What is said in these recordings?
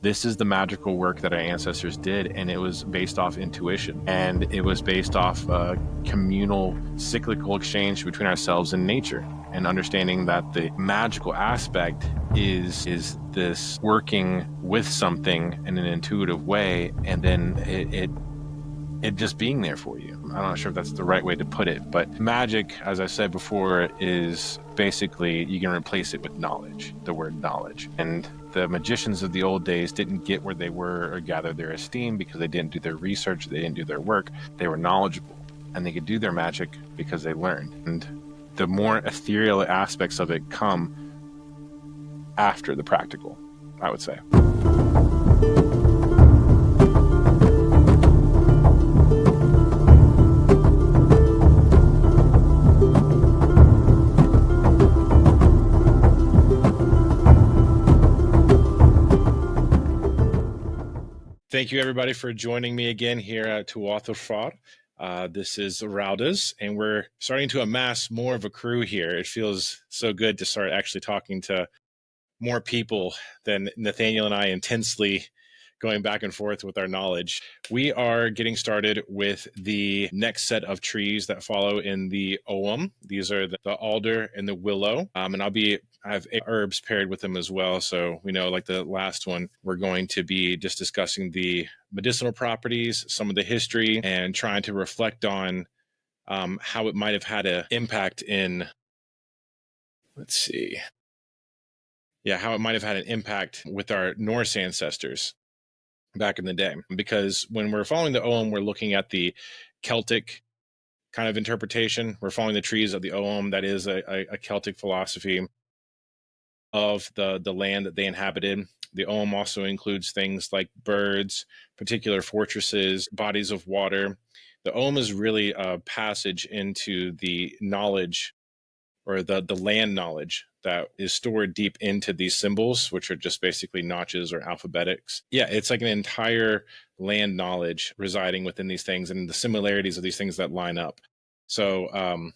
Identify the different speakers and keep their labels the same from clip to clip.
Speaker 1: this is the magical work that our ancestors did, and it was based off intuition, and it was based off a communal cyclical exchange between ourselves and nature, and understanding that the magical aspect is this working with something in an intuitive way, and then it just being there for you. I'm not sure if that's the right way to put it, but magic, as I said before, is basically, you can replace it with knowledge, the word knowledge. And the magicians of the old days didn't get where they were or gather their esteem because they didn't do their research, they didn't do their work. They were knowledgeable, and they could do their magic because they learned. And the more ethereal aspects of it come after the practical, I would say. Thank you, everybody, for joining me again here at Túathöfrar. This is Raudaz, and we're starting to amass more of a crew here. It feels so good to start actually talking to more people than Nathaniel and I intensely going back and forth with our knowledge. We are getting started with the next set of trees that follow in the Ogham. These are the alder and the willow, and I have herbs paired with them as well. So we know, like the last one, we're going to be just discussing the medicinal properties, some of the history, and trying to reflect on how it might have had an impact in, how it might have had an impact with our Norse ancestors back in the day. Because when we're following the Ogham, we're looking at the Celtic kind of interpretation. We're following the trees of the Ogham. That is a Celtic philosophy of the land that they inhabited. The Ogham also includes things like birds, particular fortresses, bodies of water. The Ogham is really a passage into the knowledge, or the land knowledge, that is stored deep into these symbols, which are just basically notches or alphabetics. Yeah, it's like an entire land knowledge residing within these things, and the similarities of these things that line up. So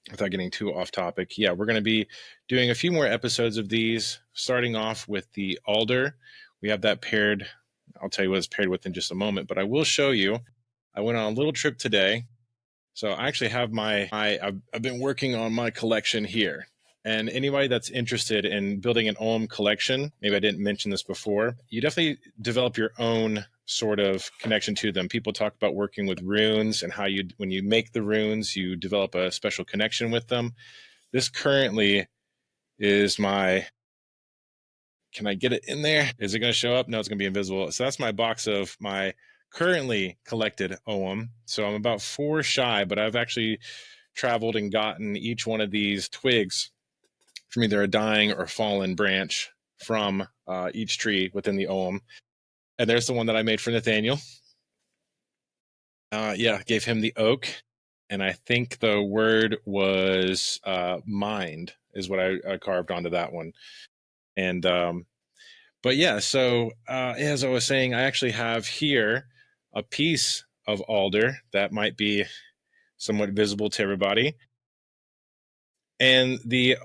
Speaker 1: without getting too off topic, we're going to be doing a few more episodes of these, starting off with the alder. We have that paired. I'll tell you what it's paired with in just a moment, but I will show you. I went on a little trip today. So I actually have I've been working on my collection here. And anybody that's interested in building an Ogham collection, maybe I didn't mention this before, you definitely develop your own sort of connection to them. People talk about working with runes and how when you make the runes, you develop a special connection with them. This currently is can I get it in there? Is it going to show up? No, it's going to be invisible. So that's my box of my currently collected Ogham. So I'm about 4 shy, but I've actually traveled and gotten each one of these twigs from either a dying or fallen branch from each tree within the Ogham. And there's the one that I made for Nathaniel. Gave him the oak. And I think the word was mind is what I carved onto that one. And but yeah, so as I was saying, I actually have here a piece of alder that might be somewhat visible to everybody. And the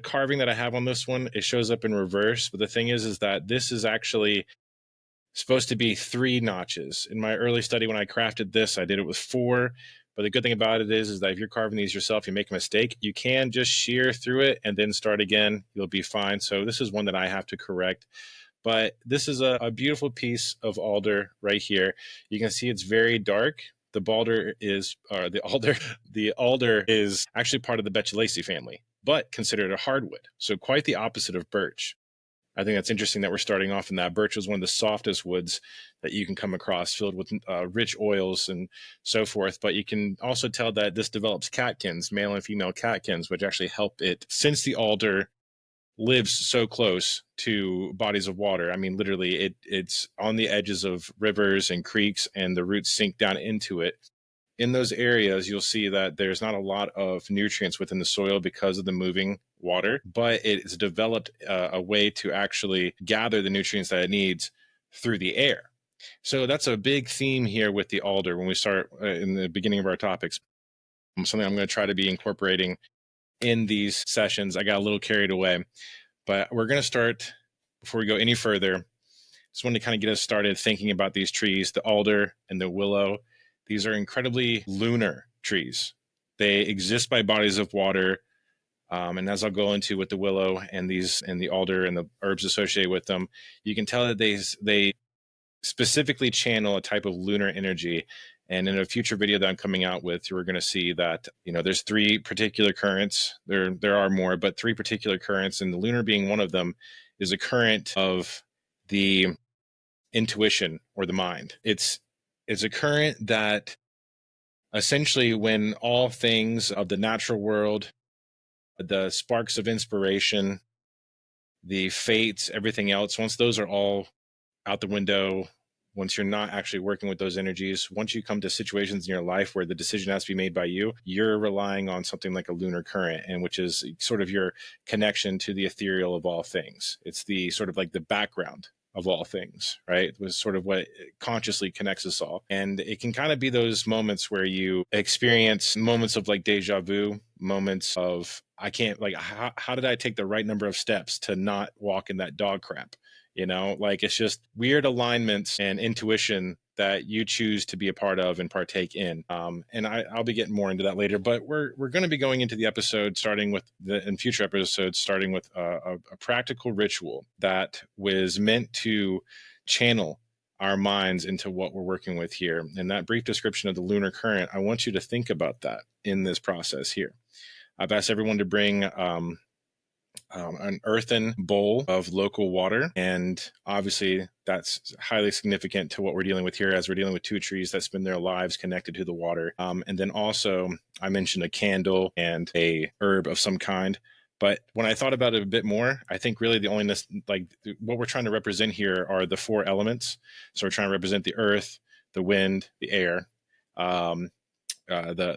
Speaker 1: carving that I have on this one, it shows up in reverse. But the thing is that this is actually supposed to be 3 notches. In my early study, when I crafted this, I did it with 4. But the good thing about it is that if you're carving these yourself, you make a mistake, you can just shear through it and then start again. You'll be fine. So this is one that I have to correct. But this is a beautiful piece of alder right here. You can see it's very dark. The alder is actually part of the Betulaceae family, but considered a hardwood. So quite the opposite of birch. I think that's interesting that we're starting off in that. Birch was one of the softest woods that you can come across, filled with rich oils and so forth. But you can also tell that this develops catkins, male and female catkins, which actually help it, since the alder lives so close to bodies of water. I mean, literally, it's on the edges of rivers and creeks, and the roots sink down into it. In those areas, you'll see that there's not a lot of nutrients within the soil because of the moving water, but it's developed a way to actually gather the nutrients that it needs through the air. So that's a big theme here with the alder when we start in the beginning of our topics. Something I'm going to try to be incorporating in these sessions. I got a little carried away, but we're going to start before we go any further, just wanted to kind of get us started thinking about these trees, the alder and the willow. These are incredibly lunar trees. They exist by bodies of water. And as I'll go into with the willow and the alder and the herbs associated with them, you can tell that they specifically channel a type of lunar energy. And in a future video that I'm coming out with, we're going to see that, there's three particular currents. There are more, but three particular currents, and the lunar being one of them, is a current of the intuition or the mind. It's a current that essentially, when all things of the natural world, the sparks of inspiration, the fates, everything else, once those are all out the window, once you're not actually working with those energies, once you come to situations in your life where the decision has to be made by you, you're relying on something like a lunar current, and which is sort of your connection to the ethereal of all things. It's the sort of like the background of all things, right? It was sort of what consciously connects us all. And it can kind of be those moments where you experience moments of like deja vu, moments of, I can't, like, how did I take the right number of steps to not walk in that dog crap? Like, it's just weird alignments and intuition that you choose to be a part of and partake in. And I'll be getting more into that later, but we're going to be going into the episode in future episodes, starting with a practical ritual that was meant to channel our minds into what we're working with here. And that brief description of the lunar current, I want you to think about that in this process here. I've asked everyone to bring an earthen bowl of local water. And obviously that's highly significant to what we're dealing with here, as we're dealing with two trees that spend their lives connected to the water. And then also I mentioned a candle and a herb of some kind. But when I thought about it a bit more, I think really the only, like, what we're trying to represent here are the four elements. So we're trying to represent the earth, the wind, the air, the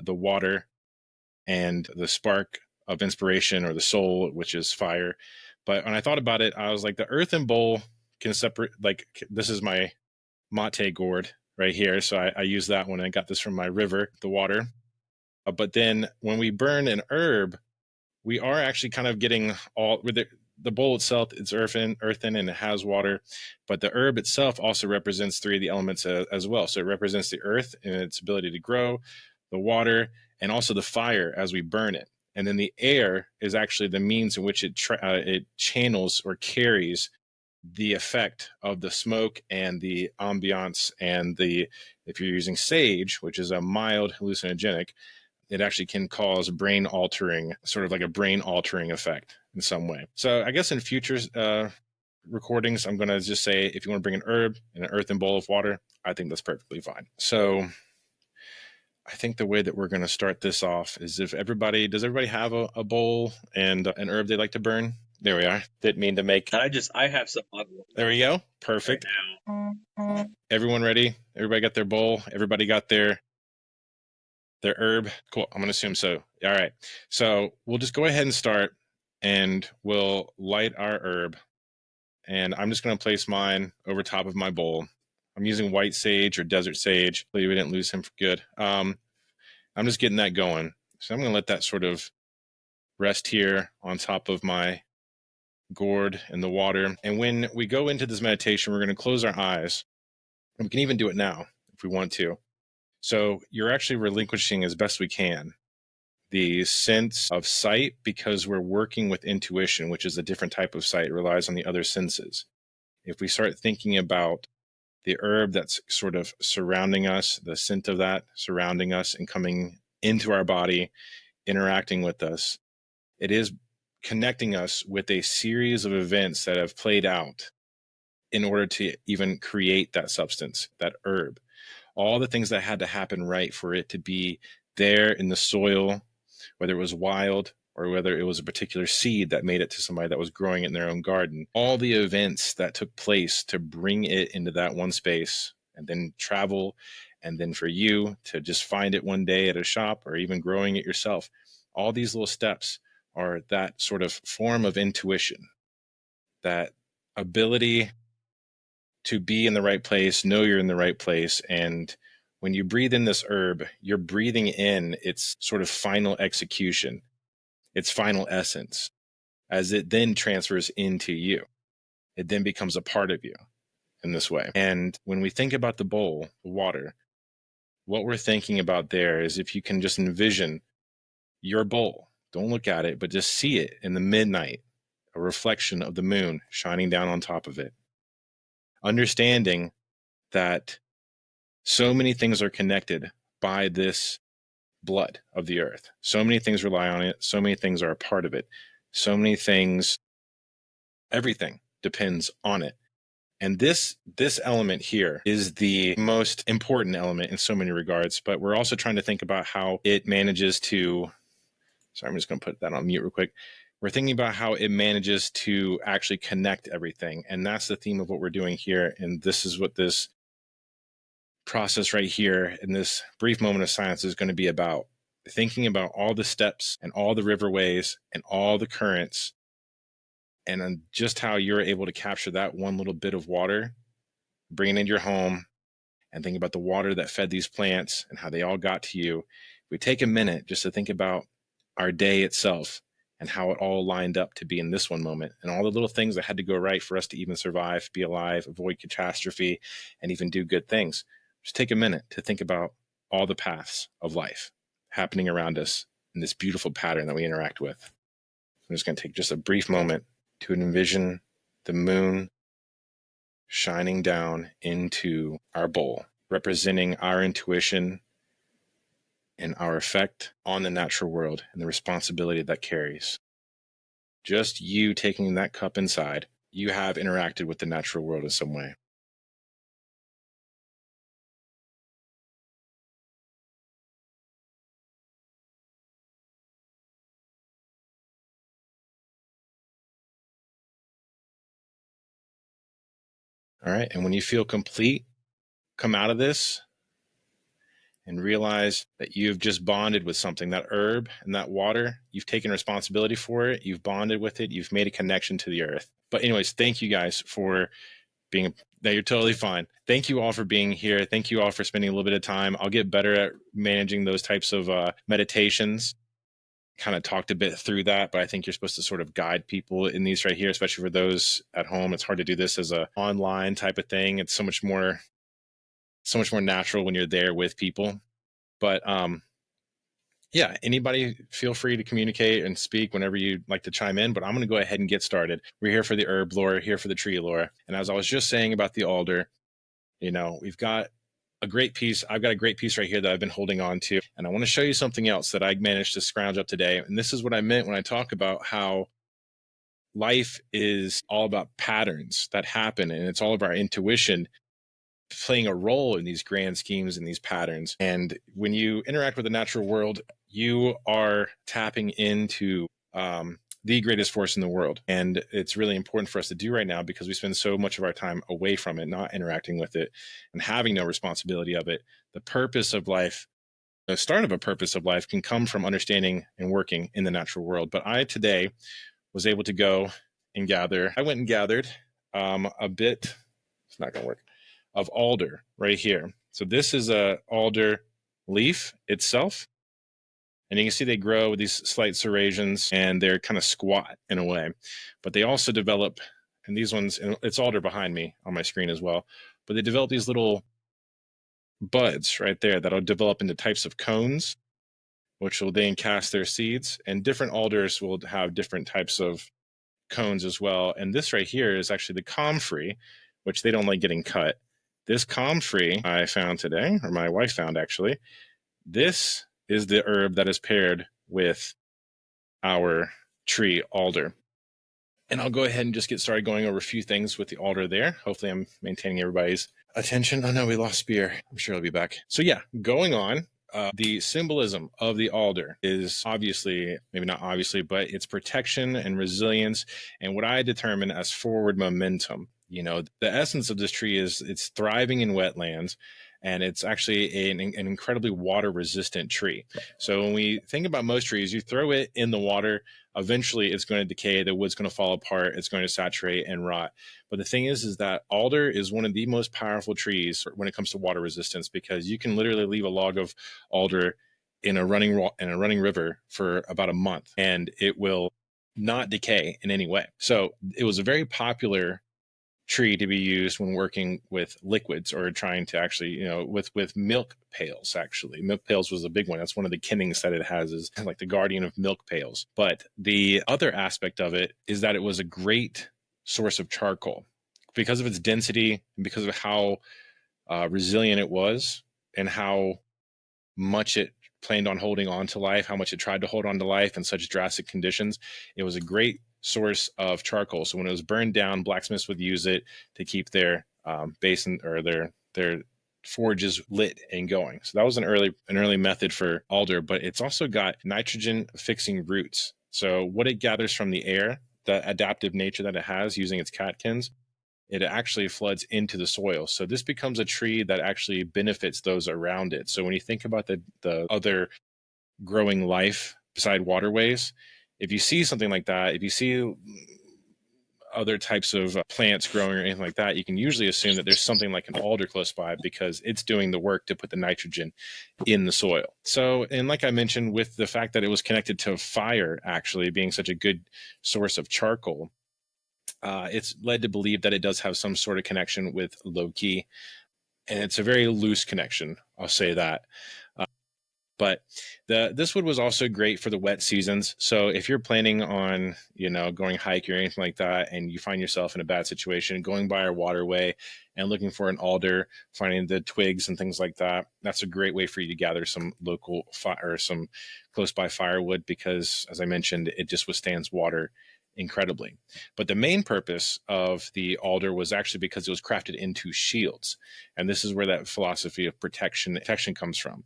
Speaker 1: water, and the spark of inspiration, or the soul, which is fire. But when I thought about it, I was like, the earthen bowl can separate, like, this is my mate gourd right here. So I use that one. I got this from my river, the water. But then when we burn an herb, we are actually kind of getting all with the bowl itself. It's earthen, and it has water, but the herb itself also represents three of the elements as well. So it represents the earth and its ability to grow, the water, and also the fire as we burn it. And then the air is actually the means in which it channels or carries the effect of the smoke and the ambiance, and if you're using sage, which is a mild hallucinogenic, it actually can cause brain altering, sort of like a brain altering effect in some way. So I guess in future recordings, I'm going to just say, if you want to bring an herb and an earthen bowl of water, I think that's perfectly fine. So I think the way that we're going to start this off is, does everybody have a bowl and an herb they like to burn? There we are. Didn't mean to make.
Speaker 2: I have some.
Speaker 1: There we go. Perfect. Right. Everyone ready? Everybody got their bowl? Everybody got their herb? Cool. I'm going to assume so. All right. So we'll just go ahead and start, and we'll light our herb. And I'm just going to place mine over top of my bowl. I'm using white sage or desert sage. Hopefully we didn't lose him for good. I'm just getting that going. So I'm going to let that sort of rest here on top of my gourd in the water. And when we go into this meditation, we're going to close our eyes. And we can even do it now if we want to. So you're actually relinquishing, as best we can, the sense of sight, because we're working with intuition, which is a different type of sight. It relies on the other senses. If we start thinking about the herb that's sort of surrounding us, the scent of that surrounding us and coming into our body, interacting with us, it is connecting us with a series of events that have played out in order to even create that substance, that herb. All the things that had to happen right for it to be there in the soil, whether it was wild or whether it was a particular seed that made it to somebody that was growing it in their own garden. All the events that took place to bring it into that one space, and then travel, and then for you to just find it one day at a shop or even growing it yourself. All these little steps are that sort of form of intuition, that ability to be in the right place, know you're in the right place. And when you breathe in this herb, you're breathing in its sort of final execution, its final essence, as it then transfers into you. it then becomes a part of you in this way. And when we think about the bowl, the water, what we're thinking about there is if you can just envision your bowl, don't look at it, but just see it in the midnight, a reflection of the moon shining down on top of it. Understanding that so many things are connected by this blood of the earth. So many things rely on it. So many things are a part of it. So many things, everything depends on it. And this element here is the most important element in so many regards, but we're also trying to think about how it manages to, sorry, I'm just going to put that on mute real quick. We're thinking about how it manages to actually connect everything. And that's the theme of what we're doing here. And this is what this process right here in this brief moment of silence is going to be about. Thinking about all the steps and all the riverways and all the currents, and just how you're able to capture that one little bit of water, bring it into your home, and think about the water that fed these plants and how they all got to you. We take a minute just to think about our day itself and how it all lined up to be in this one moment, and all the little things that had to go right for us to even survive, be alive, avoid catastrophe, and even do good things. Just take a minute to think about all the paths of life happening around us in this beautiful pattern that we interact with. I'm just going to take just a brief moment to envision the moon shining down into our bowl, representing our intuition and our effect on the natural world and the responsibility that carries. Just you taking that cup inside, you have interacted with the natural world in some way. All right. And when you feel complete, come out of this and realize that you've just bonded with something, that herb and that water. You've taken responsibility for it. You've bonded with it. You've made a connection to the earth. But anyways, thank you guys for being, that you're totally fine. Thank you all for being here. Thank you all for spending a little bit of time. I'll get better at managing those types of meditations. Kind of talked a bit through that, but I think you're supposed to sort of guide people in these right here, especially for those at home. It's hard to do this as a online type of thing. It's so much more natural when you're there with people. But yeah, anybody feel free to communicate and speak whenever you'd like to chime in, but I'm going to go ahead and get started. We're here for the herb lore, here for the tree lore. And as I was just saying about the alder, we've got a great piece. I've got a great piece right here that I've been holding on to. And I want to show you something else that I managed to scrounge up today. And this is what I meant when I talk about how life is all about patterns that happen, and it's all of our intuition playing a role in these grand schemes and these patterns. And when you interact with the natural world, you are tapping into the greatest force in the world. And it's really important for us to do right now because we spend so much of our time away from it, not interacting with it and having no responsibility of it. The purpose of life, the start of a purpose of life, can come from understanding and working in the natural world. But I today was able to go and gather. I went and gathered a bit, it's not going to work, of alder right here. So this is a alder leaf itself. And you can see they grow with these slight serrations, and they're kind of squat in a way. But they also develop, and these ones, and it's alder behind me on my screen as well, but they develop these little buds right there that'll develop into types of cones, which will then cast their seeds. And different alders will have different types of cones as well. And this right here is actually the comfrey, which they don't like getting cut. This comfrey I found today, or my wife found actually, this is the herb that is paired with our tree alder. And I'll go ahead and just get started going over a few things with the alder there. Hopefully I'm maintaining everybody's attention. Oh no, we lost Spear. I'm sure he'll be back. So yeah, going on. The symbolism of the alder is obviously, maybe not obviously, but it's protection and resilience, and what I determine as forward momentum. The essence of this tree is it's thriving in wetlands, and it's actually an incredibly water resistant tree. So when we think about most trees, you throw it in the water, eventually it's going to decay, the wood's going to fall apart, it's going to saturate and rot. But the thing is that alder is one of the most powerful trees when it comes to water resistance, because you can literally leave a log of alder in a running river for about a month and it will not decay in any way. So it was a very popular tree to be used when working with liquids or trying to actually, with milk pails. Actually, milk pails was a big one. That's one of the kennings that it has, is like the guardian of milk pails. But the other aspect of it is that it was a great source of charcoal because of its density and because of how resilient it was and how much it planned on holding on to life, how much it tried to hold on to life in such drastic conditions. It was a great source of charcoal. So when it was burned down, blacksmiths would use it to keep their basin or their forges lit and going. So that was an early method for alder, but it's also got nitrogen fixing roots. So what it gathers from the air, the adaptive nature that it has using its catkins, it actually floods into the soil. So this becomes a tree that actually benefits those around it. So when you think about the other growing life beside waterways, if you see something like that, if you see other types of plants growing or anything like that, you can usually assume that there's something like an alder close by because it's doing the work to put the nitrogen in the soil. So, and like I mentioned, with the fact that it was connected to fire actually being such a good source of charcoal, it's led to believe that it does have some sort of connection with Loki, and it's a very loose connection, I'll say that. But this wood was also great for the wet seasons. So if you're planning on, going hiking or anything like that, and you find yourself in a bad situation, going by a waterway and looking for an alder, finding the twigs and things like that, that's a great way for you to gather some local fire or some close by firewood because, as I mentioned, it just withstands water incredibly. But the main purpose of the alder was actually because it was crafted into shields. And this is where that philosophy of protection comes from.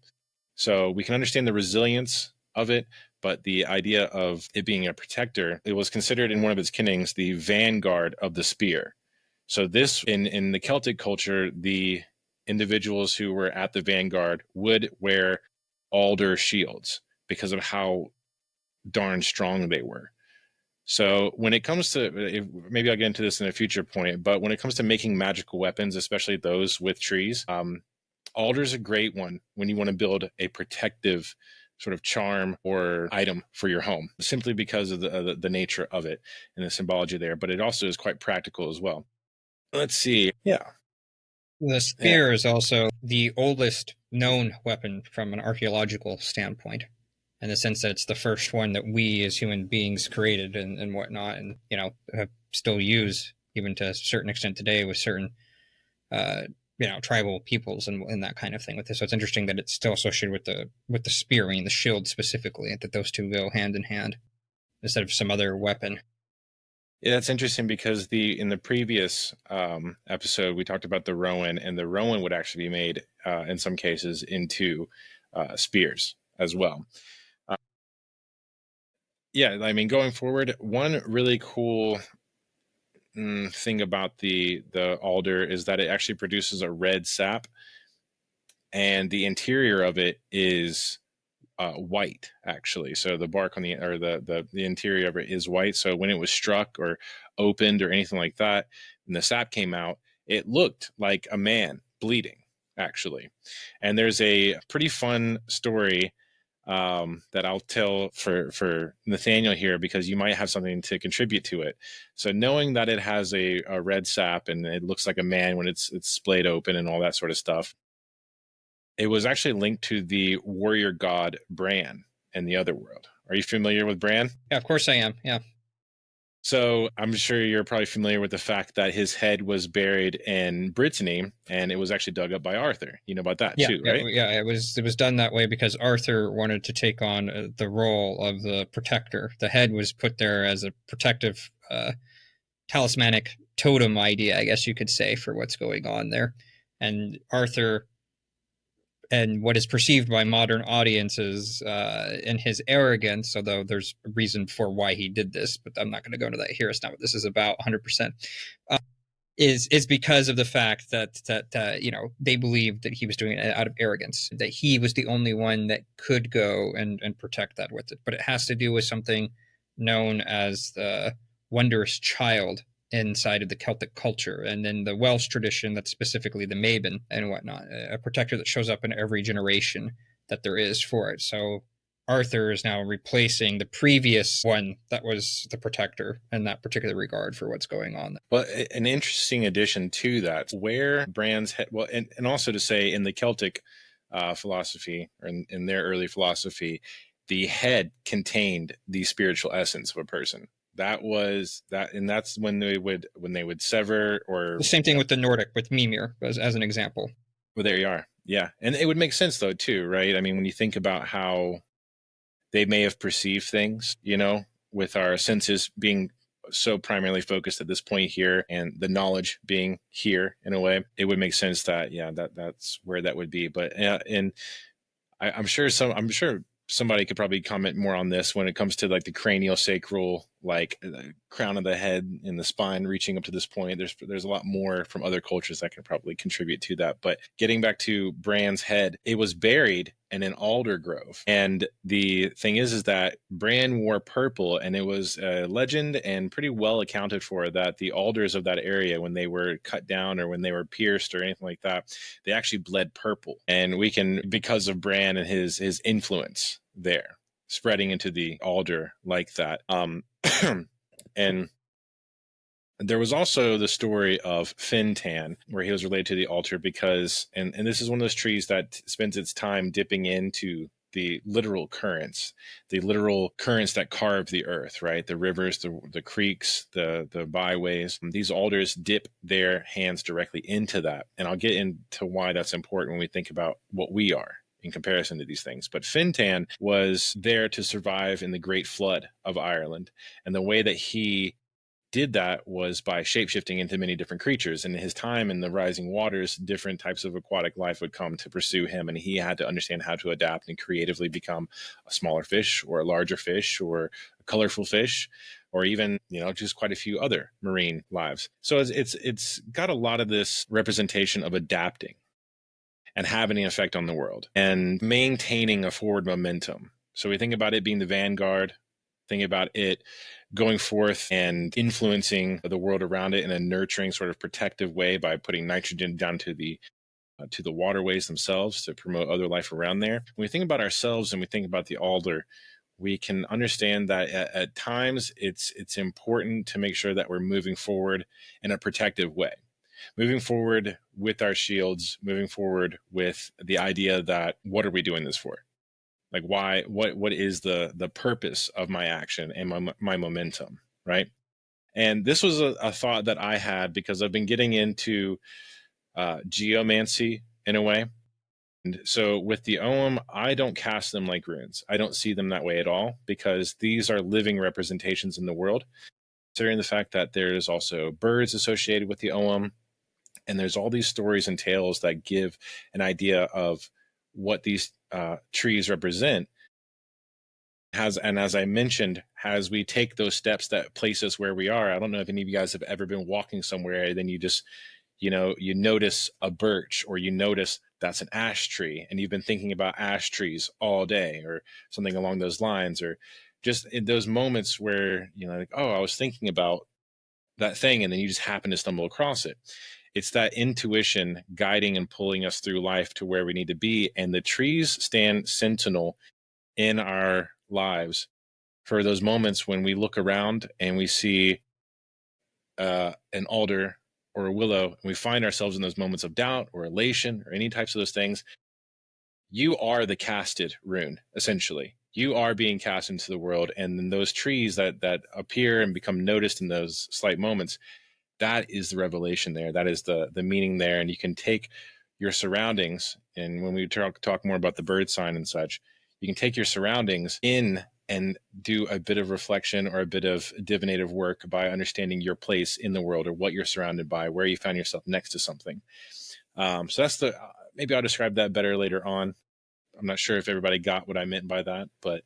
Speaker 1: So we can understand the resilience of it, but the idea of it being a protector, it was considered in one of its kennings the vanguard of the spear. So this, in the Celtic culture, the individuals who were at the vanguard would wear alder shields because of how darn strong they were. So when it comes to, maybe I'll get into this in a future point, but when it comes to making magical weapons, especially those with trees, alder's a great one when you want to build a protective sort of charm or item for your home, simply because of the nature of it and the symbology there. But it also is quite practical as well. Let's see. Yeah.
Speaker 2: The spear is also the oldest known weapon from an archaeological standpoint, in the sense that it's the first one that we as human beings created and whatnot, and still use even to a certain extent today with certain tribal peoples and that kind of thing with this. So it's interesting that it's still associated with the spear, I mean the shield specifically, that those two go hand in hand instead of some other weapon.
Speaker 1: Yeah, that's interesting because in the previous episode we talked about the rowan, and the rowan would actually be made in some cases into spears as well. Yeah, I mean, going forward, one really cool thing about the alder is that it actually produces a red sap, and the interior of it is white actually. So the bark on the interior of it is white. So when it was struck or opened or anything like that, and the sap came out, it looked like a man bleeding actually. And there's a pretty fun story that I'll tell for Nathaniel here, because you might have something to contribute to it. So knowing that it has a red sap and it looks like a man when it's splayed open and all that sort of stuff, it was actually linked to the warrior god Bran in the other world. Are you familiar with Bran?
Speaker 2: Yeah, of course I am. Yeah.
Speaker 1: So I'm sure you're probably familiar with the fact that his head was buried in Brittany, and it was actually dug up by Arthur. You know about that too, right?
Speaker 2: Yeah. It was done that way because Arthur wanted to take on the role of the protector. The head was put there as a protective, talismanic totem idea, I guess you could say, for what's going on there. And Arthur, and what is perceived by modern audiences in his arrogance, although there's a reason for why he did this, but I'm not going to go into that here. It's not what this is about 100%. Is because of the fact that they believed that he was doing it out of arrogance, that he was the only one that could go and protect that with it. But it has to do with something known as the wondrous child inside of the Celtic culture, and then the Welsh tradition, that's specifically the Maven and whatnot, a protector that shows up in every generation that there is for it. So Arthur is now replacing the previous one that was the protector in that particular regard for what's going on.
Speaker 1: Well, an interesting addition to that, where Bran's head, well, and also to say in the Celtic philosophy, or in their early philosophy, the head contained the spiritual essence of a person. That was that, and that's when they would sever, or
Speaker 2: the same thing with the Nordic, with Mimir as an example.
Speaker 1: Well, there you are. Yeah, and it would make sense though too, right? I mean, when you think about how they may have perceived things, with our senses being so primarily focused at this point here, and the knowledge being here in a way, it would make sense that that's where that would be. But and I'm sure somebody could probably comment more on this when it comes to like the cranial sacral, like the crown of the head and the spine reaching up to this point. There's a lot more from other cultures that can probably contribute to that. But getting back to Bran's head, it was buried in an alder grove. And the thing is that Bran wore purple, and it was a legend and pretty well accounted for that the alders of that area, when they were cut down or when they were pierced or anything like that, they actually bled purple. And we can, because of Bran and his influence there spreading into the alder like that. And there was also the story of Fintan, where he was related to the altar because, and this is one of those trees that spends its time dipping into the literal currents that carve the earth, right? The rivers, the creeks, the byways. These alders dip their hands directly into that. And I'll get into why that's important when we think about what we are in comparison to these things. But Fintan was there to survive in the Great Flood of Ireland. And the way that he did that was by shapeshifting into many different creatures. And in his time in the rising waters, different types of aquatic life would come to pursue him, and he had to understand how to adapt and creatively become a smaller fish or a larger fish or a colorful fish, or even just quite a few other marine lives. So it's got a lot of this representation of adapting and having an effect on the world and maintaining a forward momentum. So we think about it being the vanguard, think about it going forth and influencing the world around it in a nurturing, sort of protective way by putting nitrogen down to the waterways themselves to promote other life around there. When we think about ourselves and we think about the alder, we can understand that at times it's important to make sure that we're moving forward in a protective way. Moving forward with our shields, moving forward with the idea that, what are we doing this for? Like, why, what is the purpose of my action and my momentum, right? And this was a thought that I had because I've been getting into geomancy in a way. And so with the Ogham, I don't cast them like runes. I don't see them that way at all, because these are living representations in the world. Considering the fact that there's also birds associated with the Ogham, and there's all these stories and tales that give an idea of what these trees represent. And as I mentioned, as we take those steps that place us where we are, I don't know if any of you guys have ever been walking somewhere, and then you just, you notice a birch, or you notice that's an ash tree, and you've been thinking about ash trees all day, or something along those lines, or just in those moments where, like, oh, I was thinking about that thing, and then you just happen to stumble across it. It's that intuition guiding and pulling us through life to where we need to be. And the trees stand sentinel in our lives for those moments when we look around and we see an alder or a willow, and we find ourselves in those moments of doubt or elation or any types of those things. You are the casted rune, essentially. You are being cast into the world, and then those trees that appear and become noticed in those slight moments, that is the revelation there. That is the meaning there. And you can take your surroundings, and when we talk more about the bird sign and such, you can take your surroundings in and do a bit of reflection or a bit of divinative work by understanding your place in the world, or what you're surrounded by, where you find yourself next to something. So that's maybe I'll describe that better later on. I'm not sure if everybody got what I meant by that, but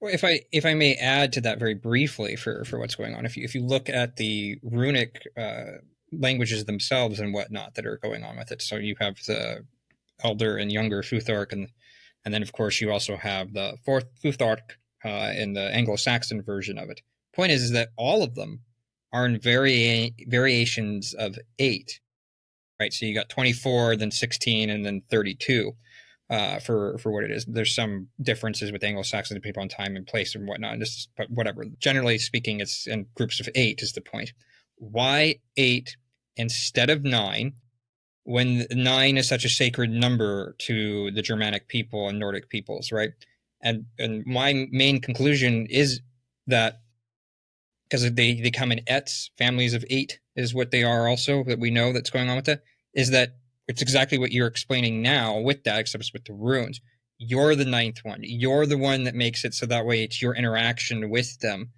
Speaker 2: Well, if I may add to that very briefly for what's going on, if you look at the runic languages themselves and whatnot that are going on with it, so you have the elder and younger Futhark, and then of course you also have the fourth Futhark in the Anglo-Saxon version of it. Point is that all of them are in variations of 8, right? So you got 24, then 16, and then 32. for what it is. There's some differences with Anglo-Saxon people on time and place and whatnot, but whatever. Generally speaking, it's in groups of 8 is the point. Why 8 instead of 9? When 9 is such a sacred number to the Germanic people and Nordic peoples, right? And my main conclusion is that because they come in ets, families of 8 is what they are also, that we know that's going on with that, is that it's exactly what you're explaining now with that, except it's with the runes. You're the 9th one. You're the one that makes it so that way it's your interaction with them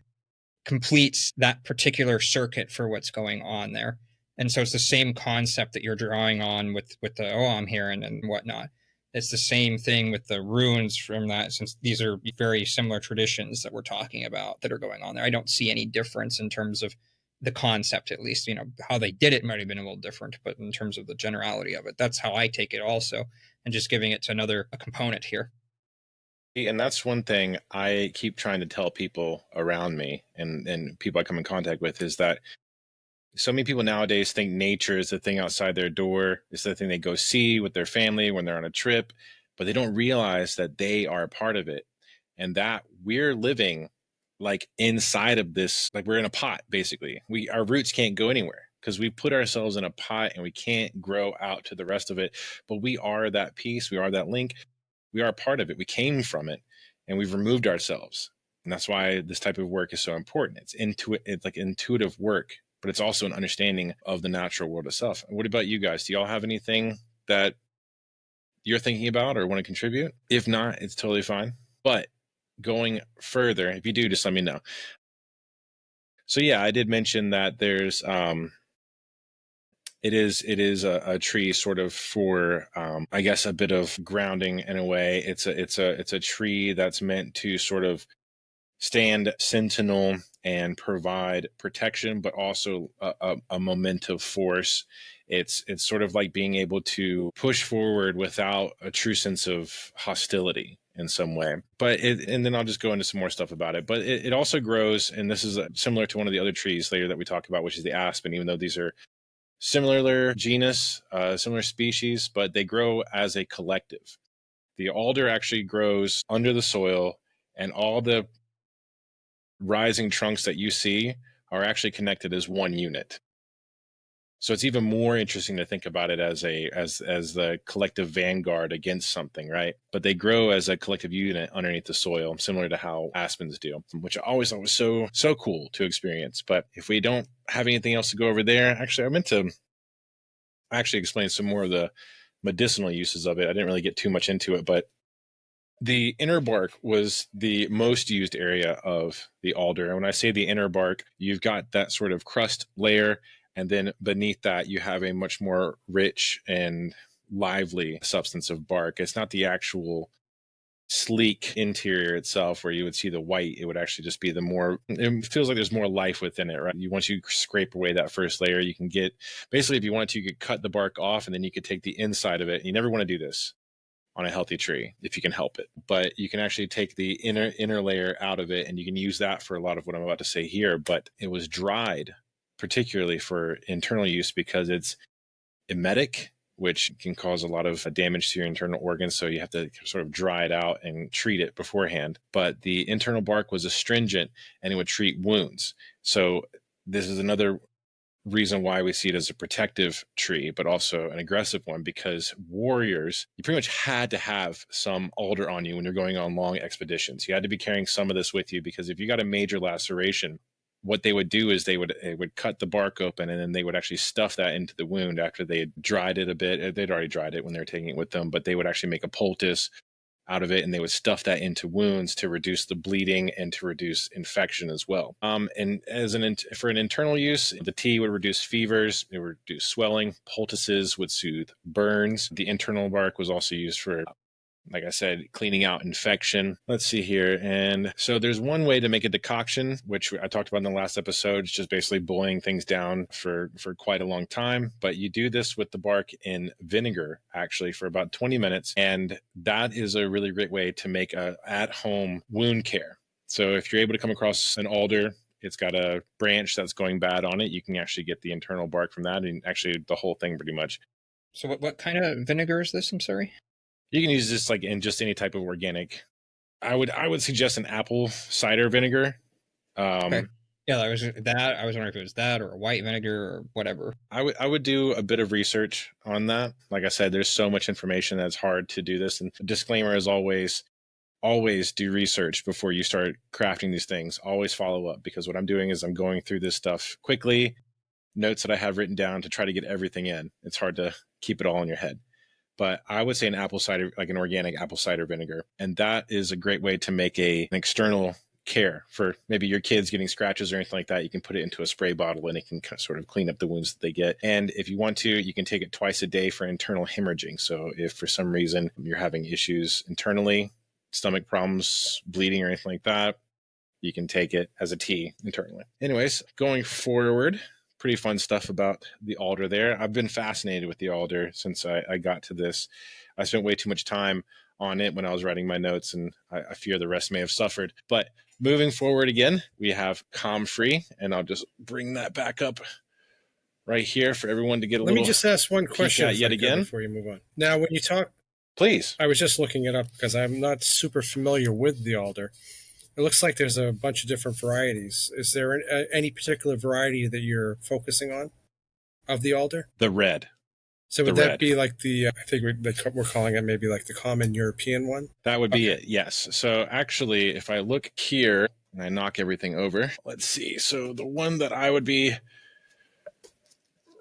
Speaker 2: completes that particular circuit for what's going on there. And so it's the same concept that you're drawing on with the Ogham here and whatnot. It's the same thing with the runes from that, since these are very similar traditions that we're talking about that are going on there. I don't see any difference in terms of the concept, at least. How they did it might have been a little different, but in terms of the generality of it, that's how I take it also, and just giving it to a component here.
Speaker 1: And that's one thing I keep trying to tell people around me and people I come in contact with, is that so many people nowadays think nature is the thing outside their door. It's the thing they go see with their family when they're on a trip, but they don't realize that they are a part of it and that we're living like inside of this, like we're in a pot, basically. Our roots can't go anywhere because we put ourselves in a pot and we can't grow out to the rest of it. But we are that piece. We are that link. We are a part of it. We came from it and we've removed ourselves. And that's why this type of work is so important. It's like intuitive work, but it's also an understanding of the natural world itself. What about you guys? Do y'all have anything that you're thinking about or want to contribute? If not, it's totally fine. But going further, if you do, just let me know. So yeah, I did mention that there's it is a tree sort of for I guess a bit of grounding in a way. It's a tree that's meant to sort of stand sentinel and provide protection, but also a momentum force. It's sort of like being able to push forward without a true sense of hostility in some way. And then I'll just go into some more stuff about it. But it also grows, and this is similar to one of the other trees later that we talk about, which is the aspen, even though these are similar genus, similar species, but they grow as a collective. The alder actually grows under the soil, and all the rising trunks that you see are actually connected as one unit. So it's even more interesting to think about it as the collective vanguard against something, right? But they grow as a collective unit underneath the soil, similar to how aspens do, which I always thought was so cool to experience. But if we don't have anything else to go over there, actually, I meant to actually explain some more of the medicinal uses of it. I didn't really get too much into it, but the inner bark was the most used area of the alder. And when I say the inner bark, you've got that sort of crust layer, and then beneath that, you have a much more rich and lively substance of bark. It's not the actual sleek interior itself where you would see the white. It would actually just be it feels like there's more life within it, right? Once you scrape away that first layer, you can get, basically, if you wanted to, you could cut the bark off, and then you could take the inside of it. You never want to do this on a healthy tree if you can help it, but you can actually take the inner layer out of it, and you can use that for a lot of what I'm about to say here. But it was dried particularly for internal use because it's emetic, which can cause a lot of damage to your internal organs. So you have to sort of dry it out and treat it beforehand. But the internal bark was astringent and it would treat wounds. So this is another reason why we see it as a protective tree, but also an aggressive one, because warriors, you pretty much had to have some alder on you when you're going on long expeditions. You had to be carrying some of this with you, because if you got a major laceration, what they would do is they would cut the bark open, and then they would actually stuff that into the wound after they had dried it a bit. They'd already dried it when they were taking it with them, but they would actually make a poultice out of it, and they would stuff that into wounds to reduce the bleeding and to reduce infection as well. And for an internal use, the tea would reduce fevers, it would reduce swelling. Poultices would soothe burns. The internal bark was also used for, like I said, cleaning out infection. Let's see here. And so there's one way to make a decoction, which I talked about in the last episode. It's just basically boiling things down for quite a long time. But you do this with the bark in vinegar, actually, for about 20 minutes. And that is a really great way to make a at-home wound care. So if you're able to come across an alder, it's got a branch that's going bad on it, you can actually get the internal bark from that, and actually the whole thing pretty much.
Speaker 2: So what kind of vinegar is this? I'm sorry.
Speaker 1: You can use this like in just any type of organic. I would suggest an apple cider vinegar.
Speaker 2: Okay. Yeah, I was wondering if it was that or a white vinegar or whatever.
Speaker 1: I would do a bit of research on that. Like I said, there's so much information that's hard to do this. And disclaimer is always do research before you start crafting these things. Always follow up, because what I'm doing is I'm going through this stuff quickly, notes that I have written down to try to get everything in. It's hard to keep it all in your head. But I would say an apple cider, like an organic apple cider vinegar. And that is a great way to make an external care for maybe your kids getting scratches or anything like that. You can put it into a spray bottle and it can sort of clean up the wounds that they get. And if you want to, you can take it twice a day for internal hemorrhaging. So if for some reason you're having issues internally, stomach problems, bleeding, or anything like that, you can take it as a tea internally. Anyways, going forward, pretty fun stuff about the alder there. I've been fascinated with the alder since I got to this. I spent way too much time on it when I was writing my notes, and I fear the rest may have suffered. But moving forward again, we have Comfrey, and I'll just bring that back up right here for everyone to get a
Speaker 3: Let
Speaker 1: little.
Speaker 3: me just ask one question
Speaker 1: yet again
Speaker 3: before you move on. Now, when you talk,
Speaker 1: please.
Speaker 3: I was just looking it up because I'm not super familiar with the alder. It looks like there's a bunch of different varieties. Is there any particular variety that you're focusing on of the alder?
Speaker 1: The red.
Speaker 3: So would that be like the, I think we're calling it maybe like the common European one?
Speaker 1: That would be it, yes. So actually, if I look here and I knock everything over, let's see. So the one that I would be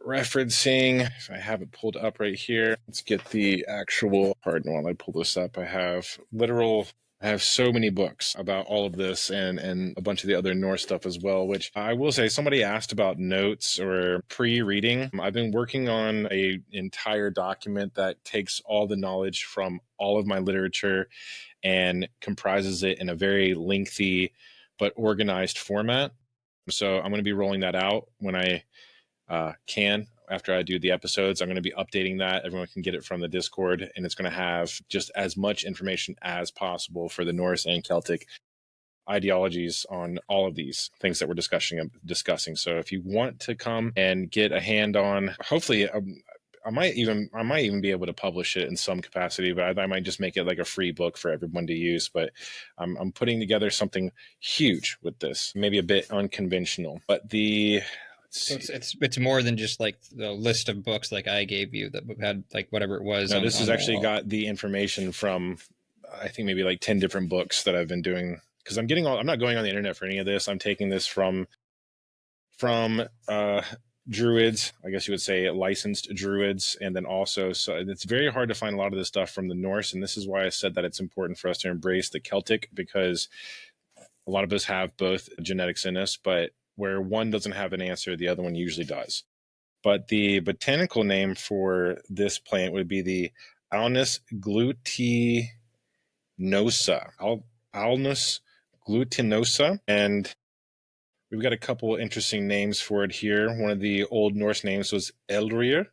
Speaker 1: referencing, if I have it pulled up right here, let's get the actual, pardon while I pull this up, I have so many books about all of this and a bunch of the other Norse stuff as well, which I will say, somebody asked about notes or pre-reading. I've been working on an entire document that takes all the knowledge from all of my literature and comprises it in a very lengthy but organized format. So I'm going to be rolling that out when I can. After I do the episodes, I'm going to be updating that. Everyone can get it from the Discord, and it's going to have just as much information as possible for the Norse and Celtic ideologies on all of these things that we're discussing. So if you want to come and get a hand on, hopefully, I might even be able to publish it in some capacity, but I might just make it like a free book for everyone to use. But I'm putting together something huge with this, maybe a bit unconventional, but
Speaker 2: so it's more than just like the list of books like I gave you that had like whatever it was.
Speaker 1: No, this has actually got the information from, I think maybe like 10 different books that I've been doing, because I'm not going on the internet for any of this. I'm taking this from druids, I guess you would say licensed druids. And then also, so it's very hard to find a lot of this stuff from the Norse. And this is why I said that it's important for us to embrace the Celtic, because a lot of us have both genetics in us, but where one doesn't have an answer, the other one usually does. But the botanical name for this plant would be the Alnus glutinosa. Alnus glutinosa. And we've got a couple interesting names for it here. One of the old Norse names was Elrir.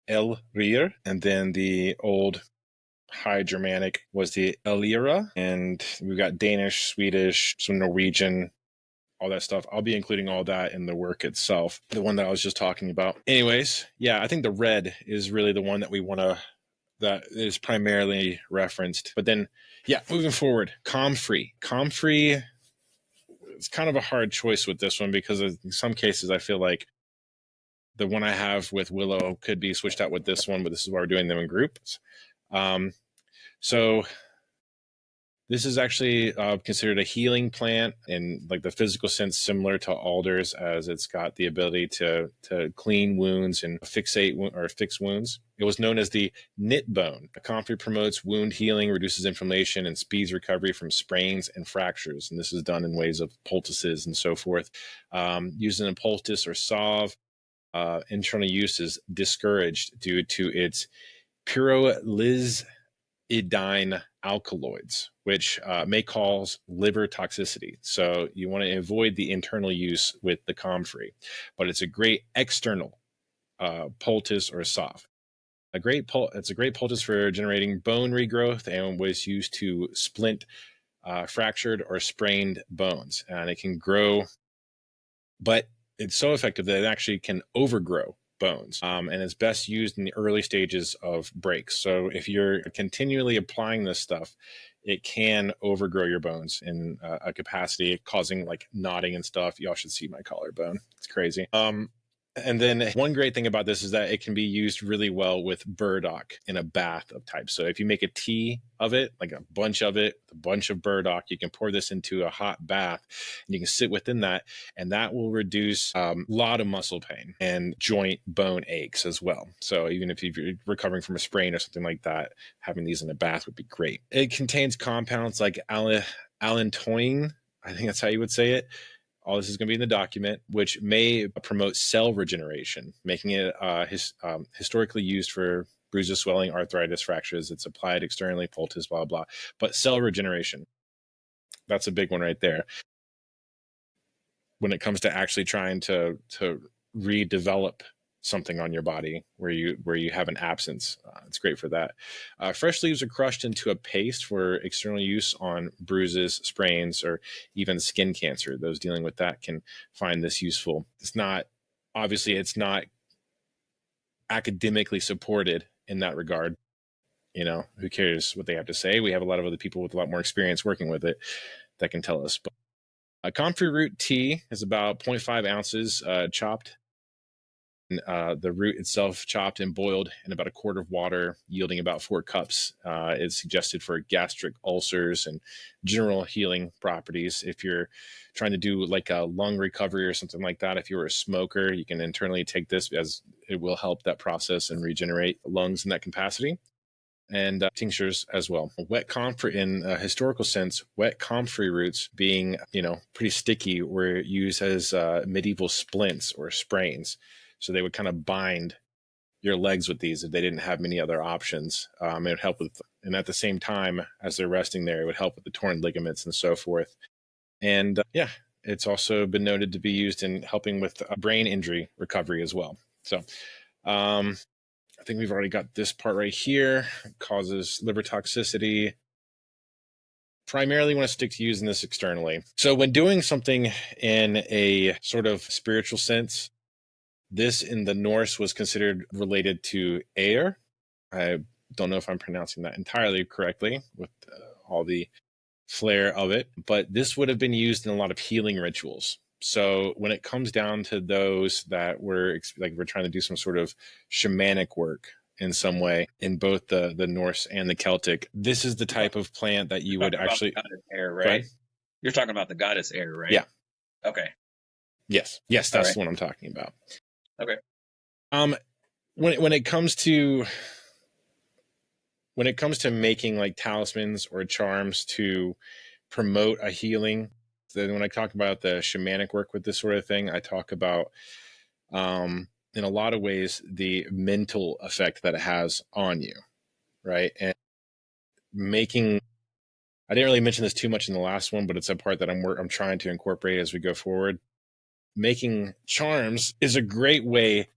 Speaker 1: And then the old High Germanic was the Elira. And we've got Danish, Swedish, some Norwegian, all that stuff. I'll be including all that in the work itself, the one that I was just talking about. Anyways, yeah, I think the red is really the one that we want to, that is primarily referenced. But then, yeah, moving forward, Comfrey. Comfrey, it's kind of a hard choice with this one, because in some cases I feel like the one I have with Willow could be switched out with this one, but this is why we're doing them in groups. So this is actually considered a healing plant in like the physical sense, similar to alders, as it's got the ability to clean wounds and fix wounds. It was known as the knit bone. Comfrey promotes wound healing, reduces inflammation, and speeds recovery from sprains and fractures. And this is done in ways of poultices and so forth. Used in a poultice or salve, internal use is discouraged due to its pyrrolizidine alkaloids, which may cause liver toxicity. So you want to avoid the internal use with the Comfrey, but it's a great external poultice or salve. It's a great poultice for generating bone regrowth, and was used to splint fractured or sprained bones. And it can grow, but it's so effective that it actually can overgrow bones. And it's best used in the early stages of breaks. So if you're continually applying this stuff, it can overgrow your bones in a capacity, causing like knotting and stuff. Y'all should see my collarbone. It's crazy. And then one great thing about this is that it can be used really well with burdock in a bath of types. So if you make a tea of it, like a bunch of burdock, you can pour this into a hot bath and you can sit within that, and that will reduce a lot of muscle pain and joint bone aches as well. So even if you're recovering from a sprain or something like that, having these in a bath would be great. It contains compounds like allantoin, I think that's how you would say it. All this is going to be in the document, which may promote cell regeneration, making it historically used for bruises, swelling, arthritis, fractures. It's applied externally, poultice, blah, blah. But cell regeneration, that's a big one right there. When it comes to actually trying to redevelop something on your body where you have an absence, it's great for that. Fresh leaves are crushed into a paste for external use on bruises, sprains, or even skin cancer. Those dealing with that can find this useful. It's not academically supported in that regard. Who cares what they have to say? We have a lot of other people with a lot more experience working with it that can tell us. But a comfrey root tea is about 0.5 ounces chopped. The root itself chopped and boiled in about a quart of water, yielding about 4 cups. It's suggested for gastric ulcers and general healing properties. If you're trying to do like a lung recovery or something like that, if you're a smoker, you can internally take this, as it will help that process and regenerate lungs in that capacity. And tinctures as well. Wet comfrey, in a historical sense, wet comfrey roots being, pretty sticky, were used as medieval splints or sprains. So they would kind of bind your legs with these if they didn't have many other options. It would help with, and at the same time as they're resting there, it would help with the torn ligaments and so forth. And it's also been noted to be used in helping with brain injury recovery as well. So I think we've already got this part right here. It causes liver toxicity. Primarily want to stick to using this externally. So when doing something in a sort of spiritual sense, this in the Norse was considered related to air. I don't know if I'm pronouncing that entirely correctly with all the flair of it, but this would have been used in a lot of healing rituals. So when it comes down to those that were like we're trying to do some sort of shamanic work in some way in both the Norse and the Celtic, this is the type of plant that you would actually
Speaker 4: air, right? You're talking about the goddess air, right?
Speaker 1: Yeah.
Speaker 4: Okay.
Speaker 1: Yes, that's the one I'm talking about.
Speaker 4: Okay.
Speaker 1: When it comes to making like talismans or charms to promote a healing, then when I talk about the shamanic work with this sort of thing, I talk about in a lot of ways the mental effect that it has on you, right? And I didn't really mention this too much in the last one, but it's a part that I'm trying to incorporate as we go forward. Making charms is a great way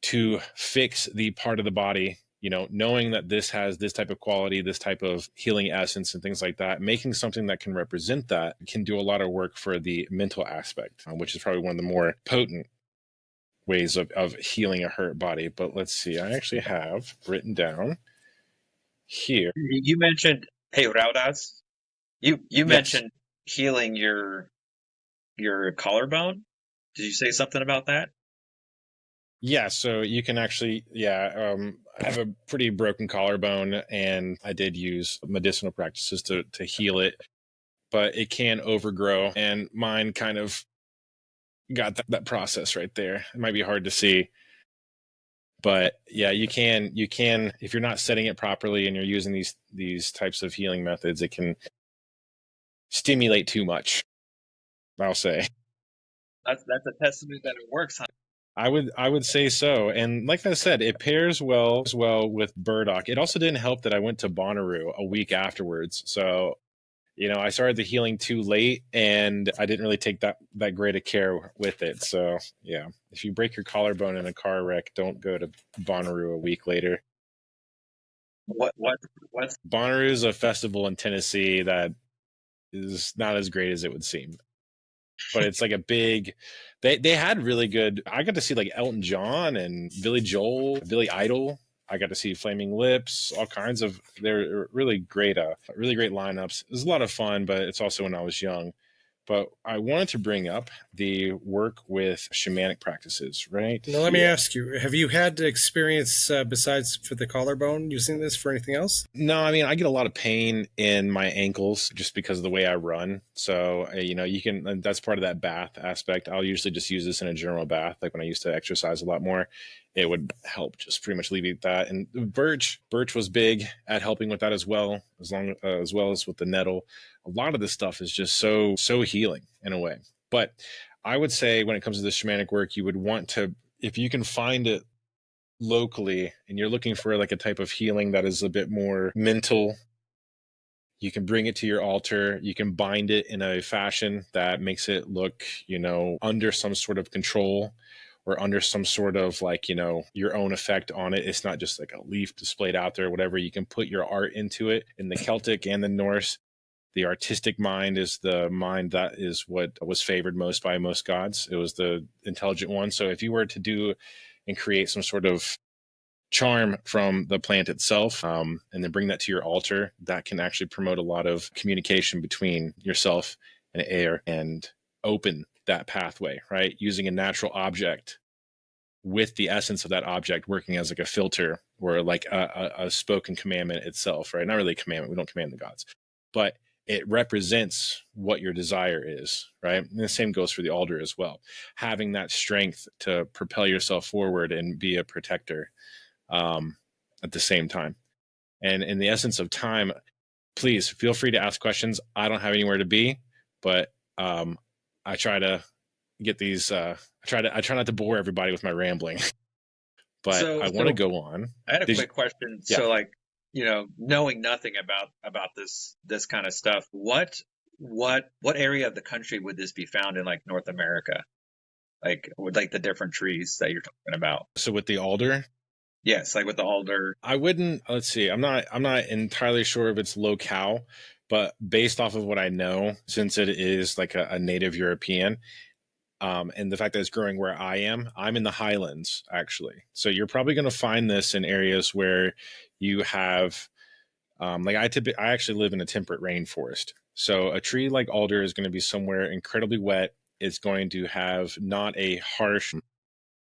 Speaker 1: to fix the part of the body, knowing that this has this type of quality, this type of healing essence and things like that. Making something that can represent that can do a lot of work for the mental aspect, which is probably one of the more potent ways of healing a hurt body. But let's see, I actually have written down here.
Speaker 4: You mentioned, hey, Raudaz, you mentioned healing your collarbone. Did you say something about that?
Speaker 1: Yeah, so you can actually, I have a pretty broken collarbone, and I did use medicinal practices to heal it, but it can overgrow, and mine kind of got that process right there. It might be hard to see, but yeah, you can, if you're not setting it properly and you're using these types of healing methods, it can stimulate too much, I'll say.
Speaker 4: That's a testament that it works, huh?
Speaker 1: I would say so. And like I said, it pairs well with burdock. It also didn't help that I went to Bonnaroo a week afterwards. So, I started the healing too late, and I didn't really take that great a care with it. So yeah, if you break your collarbone in a car wreck, don't go to Bonnaroo a week later.
Speaker 4: What's
Speaker 1: Bonnaroo is a festival in Tennessee that is not as great as it would seem. but it's like a big. They had really good. I got to see like Elton John and Billy Joel, Billy Idol. I got to see Flaming Lips, all kinds of. They're really great lineups. It was a lot of fun, but it's also when I was young. But I wanted to bring up the work with shamanic practices, right?
Speaker 3: Now, let me ask you, have you had experience besides for the collarbone using this for anything else?
Speaker 1: No, I mean, I get a lot of pain in my ankles just because of the way I run. So, you can, that's part of that bath aspect. I'll usually just use this in a general bath. Like when I used to exercise a lot more, it would help just pretty much alleviate that. And birch was big at helping with that as well, as well as with the nettle. A lot of this stuff is just so healing in a way. But I would say when it comes to the shamanic work, you would want to, if you can find it locally and you're looking for like a type of healing that is a bit more mental, you can bring it to your altar. You can bind it in a fashion that makes it look, under some sort of control or under some sort of like, your own effect on it. It's not just like a leaf displayed out there, whatever. You can put your art into it. In the Celtic and the Norse, the artistic mind is the mind that is what was favored most by most gods. It was the intelligent one. So if you were to do and create some sort of charm from the plant itself, and then bring that to your altar, that can actually promote a lot of communication between yourself and air and open that pathway, right? Using a natural object with the essence of that object working as like a filter or like a spoken commandment itself, right? Not really a commandment. We don't command the gods, but it represents what your desire is, right? And the same goes for the altar as well. Having that strength to propel yourself forward and be a protector at the same time. And in the essence of time, please feel free to ask questions. I don't have anywhere to be, but I try to get these. I try not to bore everybody with my rambling. But I want to go on.
Speaker 4: I had a quick question.
Speaker 1: Yeah.
Speaker 4: So, like, knowing nothing about this kind of stuff, what area of the country would this be found in, like North America, like with like the different trees that you're talking about?
Speaker 1: So with the alder.
Speaker 4: Yes, like with the alder.
Speaker 1: I wouldn't. Let's see. I'm not entirely sure of its locale, but based off of what I know, since it is like a native European, and the fact that it's growing where I'm in the highlands actually. So you're probably going to find this in areas where you have, like I actually live in a temperate rainforest. So a tree like alder is going to be somewhere incredibly wet. It's going to have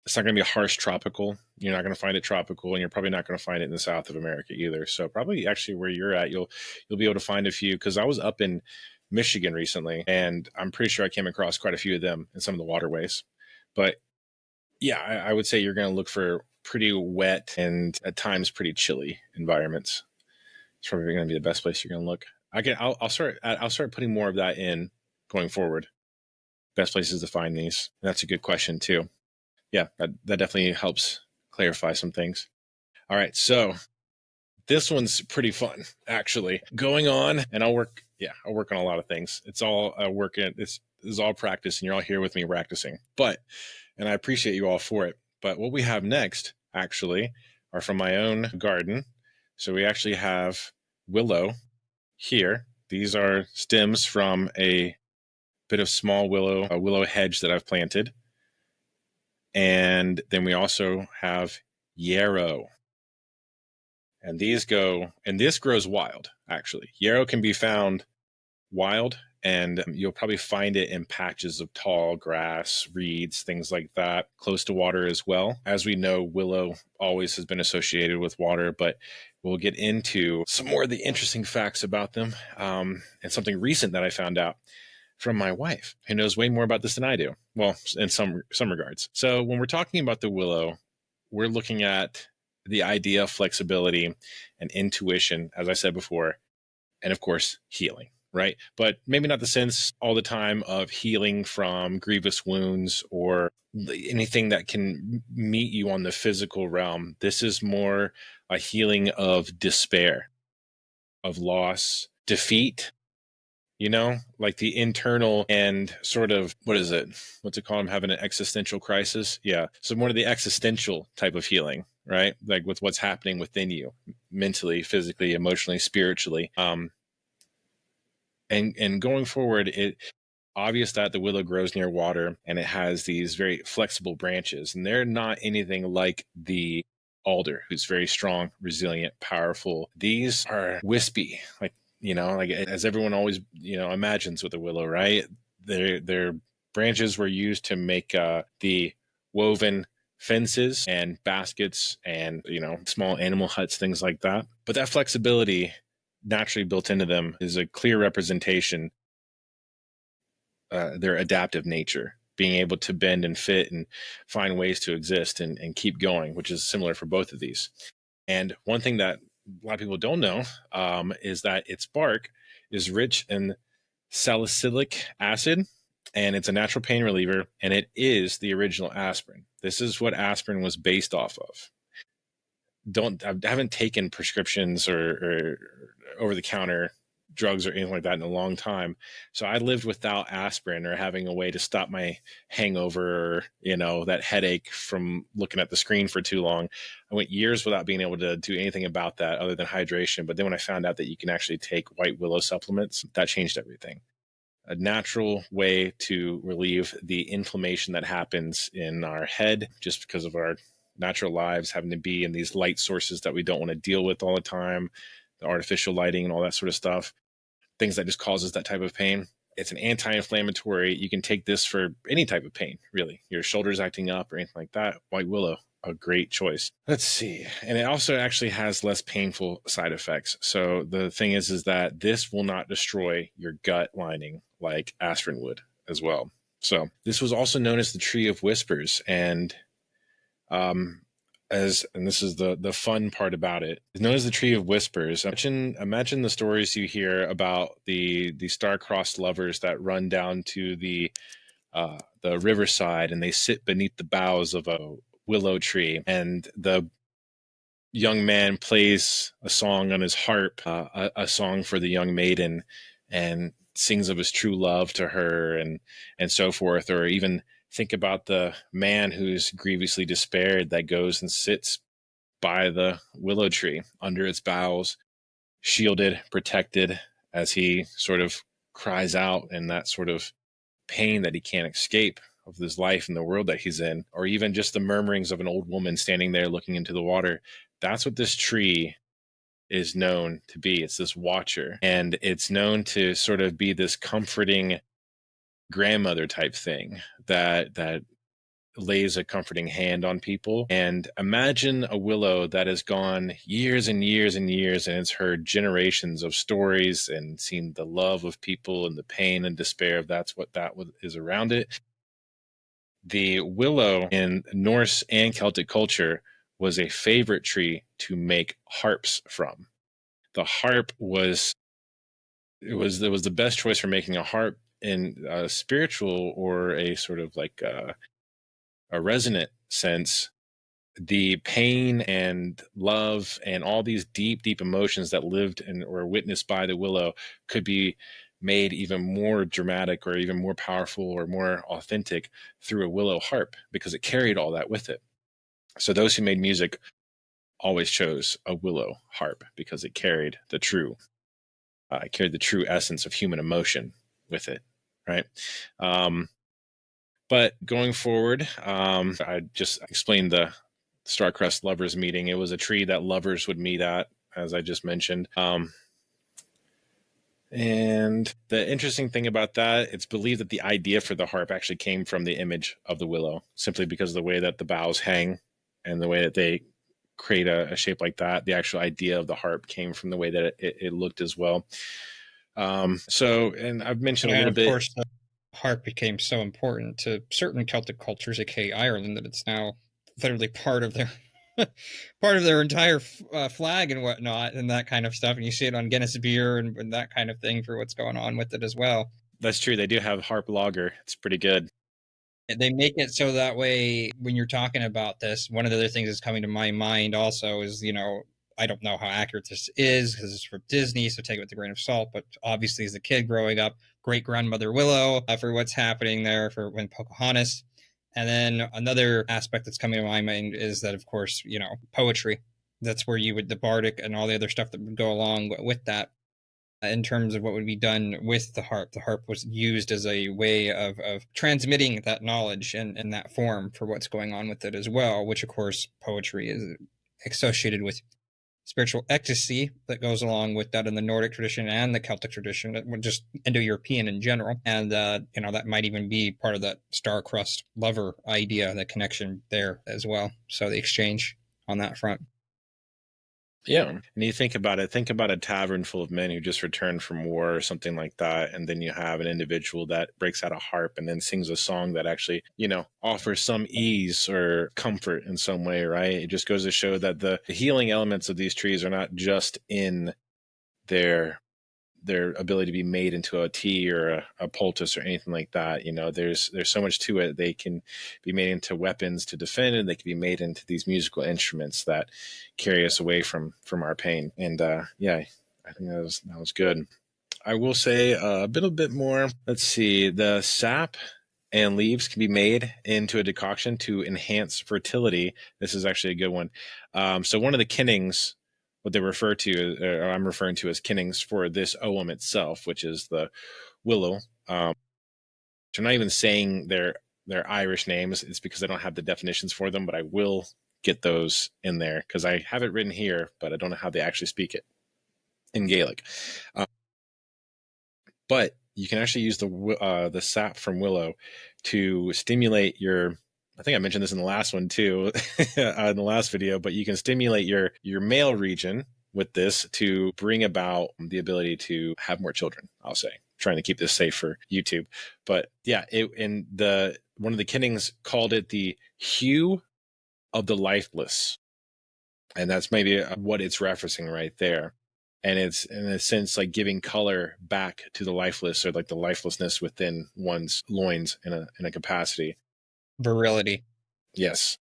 Speaker 1: it's not going to be a harsh tropical. You're not going to find it tropical, and you're probably not going to find it in the south of America either. So probably actually where you're at, you'll be able to find a few, because I was up in Michigan recently, and I'm pretty sure I came across quite a few of them in some of the waterways. But yeah, I would say you're going to look for pretty wet and at times pretty chilly environments. It's probably going to be the best place you're going to look. I'll start putting more of that in going forward. Best places to find these. And that's a good question too. Yeah, that definitely helps clarify some things. All right, so this one's pretty fun, actually. Going on, and I'll work on a lot of things. It's all this is all practice, and you're all here with me practicing. And I appreciate you all for it. But what we have next, actually, are from my own garden. So we actually have willow here. These are stems from a bit of small a willow hedge that I've planted. And then we also have yarrow. And this grows wild, actually. Yarrow can be found wild, and you'll probably find it in patches of tall grass, reeds, things like that, close to water as well. As we know, willow always has been associated with water, but we'll get into some more of the interesting facts about them, and something recent that I found out from my wife, who knows way more about this than I do. Well, in some regards. So when we're talking about the willow, we're looking at the idea of flexibility and intuition, as I said before, and of course, healing, right? But maybe not the sense all the time of healing from grievous wounds or anything that can meet you on the physical realm. This is more a healing of despair, of loss, defeat, like the internal and sort of, what's it called? I'm having an existential crisis. Yeah. So more of the existential type of healing, right? Like with what's happening within you, mentally, physically, emotionally, spiritually. And going forward, obvious that the willow grows near water and it has these very flexible branches, and they're not anything like the alder, who's very strong, resilient, powerful. These are wispy, like, like as everyone always, imagines with a willow, right? Their branches were used to make the woven fences and baskets and, small animal huts, things like that. But that flexibility naturally built into them is a clear representation their adaptive nature, being able to bend and fit and find ways to exist and keep going, which is similar for both of these. And one thing that a lot of people don't know is that its bark is rich in salicylic acid, and it's a natural pain reliever, and it is the original aspirin. This is what aspirin was based off of. I haven't taken prescriptions or over-the-counter drugs or anything like that in a long time. So I lived without aspirin or having a way to stop my hangover or, that headache from looking at the screen for too long. I went years without being able to do anything about that other than hydration. But then when I found out that you can actually take white willow supplements, that changed everything. A natural way to relieve the inflammation that happens in our head just because of our natural lives having to be in these light sources that we don't want to deal with all the time, the artificial lighting and all that sort of stuff, things that just causes that type of pain. It's an anti-inflammatory. You can take this for any type of pain, really. Your shoulders acting up or anything like that. White willow, a great choice. Let's see. And it also actually has less painful side effects. So the thing is that this will not destroy your gut lining like aspirin would as well. So this was also known as the Tree of Whispers. And this is the fun part about it. It's known as the Tree of Whispers. Imagine the stories you hear about the star-crossed lovers that run down to the riverside and they sit beneath the boughs of a willow tree, and the young man plays a song on his harp, a song for the young maiden, and sings of his true love to her, and so forth. Or even think about the man who's grievously despaired that goes and sits by the willow tree under its boughs, shielded, protected, as he sort of cries out in that sort of pain that he can't escape of his life and the world that he's in. Or even just the murmurings of an old woman standing there looking into the water. That's what this tree is known to be. It's this watcher, and it's known to sort of be this comforting grandmother type thing that lays a comforting hand on people. And imagine a willow that has gone years and years and years, and it's heard generations of stories and seen the love of people and the pain and despair of that is around it. The willow in Norse and Celtic culture was a favorite tree to make harps from. The harp was the best choice for making a harp in a spiritual or a sort of like a resonant sense. The pain and love and all these deep emotions that lived and were witnessed by the willow could be made even more dramatic or even more powerful or more authentic through a willow harp, because it carried all that with it. So those who made music always chose a willow harp because it carried the true essence of human emotion with it, right? But going forward, I just explained the Starcrest lovers meeting. It was a tree that lovers would meet at, as I just mentioned. And the interesting thing about that, it's believed that the idea for the harp actually came from the image of the willow, simply because of the way that the boughs hang and the way that they create a shape like that. The actual idea of the harp came from the way that it looked as well. And I've mentioned a little bit. Of course,
Speaker 2: the harp became so important to certain Celtic cultures, aka Ireland, that it's now literally part of their entire flag and whatnot and that kind of stuff. And you see it on Guinness beer and that kind of thing for what's going on with it as well.
Speaker 1: That's true. They do have harp lager. It's pretty good.
Speaker 2: They make it so that way when you're talking about this, one of the other things that's coming to my mind also is, I don't know how accurate this is because it's from Disney, so take it with a grain of salt. But obviously, as a kid growing up, great grandmother Willow for what's happening there for when Pocahontas. And then another aspect that's coming to my mind is that, of course, poetry. That's where the bardic and all the other stuff that would go along with that. in terms of what would be done with the harp. The harp was used as a way of transmitting that knowledge in that form for what's going on with it as well, which of course poetry is associated with spiritual ecstasy that goes along with that in the Nordic tradition and the Celtic tradition, just Indo-European in general. And, that might even be part of that star-crossed lover idea, the connection there as well. So the exchange on that front.
Speaker 1: Yeah. And you think about a tavern full of men who just returned from war or something like that. And then you have an individual that breaks out a harp and then sings a song that actually, offers some ease or comfort in some way, right? It just goes to show that the healing elements of these trees are not just in their ability to be made into a tea or a poultice or anything like that. There's so much to it. They can be made into weapons to defend, and they can be made into these musical instruments that carry us away from our pain. And I think that was good. I will say a bit more. Let's see. The sap and leaves can be made into a decoction to enhance fertility. This is actually a good one. So one of the kennings, what they refer to, or I'm referring to as kennings for this ogham itself, which is the willow. I'm not even saying their Irish names. It's because I don't have the definitions for them, but I will get those in there because I have it written here, but I don't know how they actually speak it in Gaelic. But you can actually use the sap from willow to stimulate your, I think I mentioned this in the last one too, in the last video, but you can stimulate your male region with this to bring about the ability to have more children, I'll say. Trying to keep this safe for YouTube. But yeah, one of the kennings called it the hue of the lifeless. And that's maybe what it's referencing right there. And it's in a sense like giving color back to the lifeless, or like the lifelessness within one's loins in a capacity.
Speaker 2: Virility.
Speaker 1: Yes.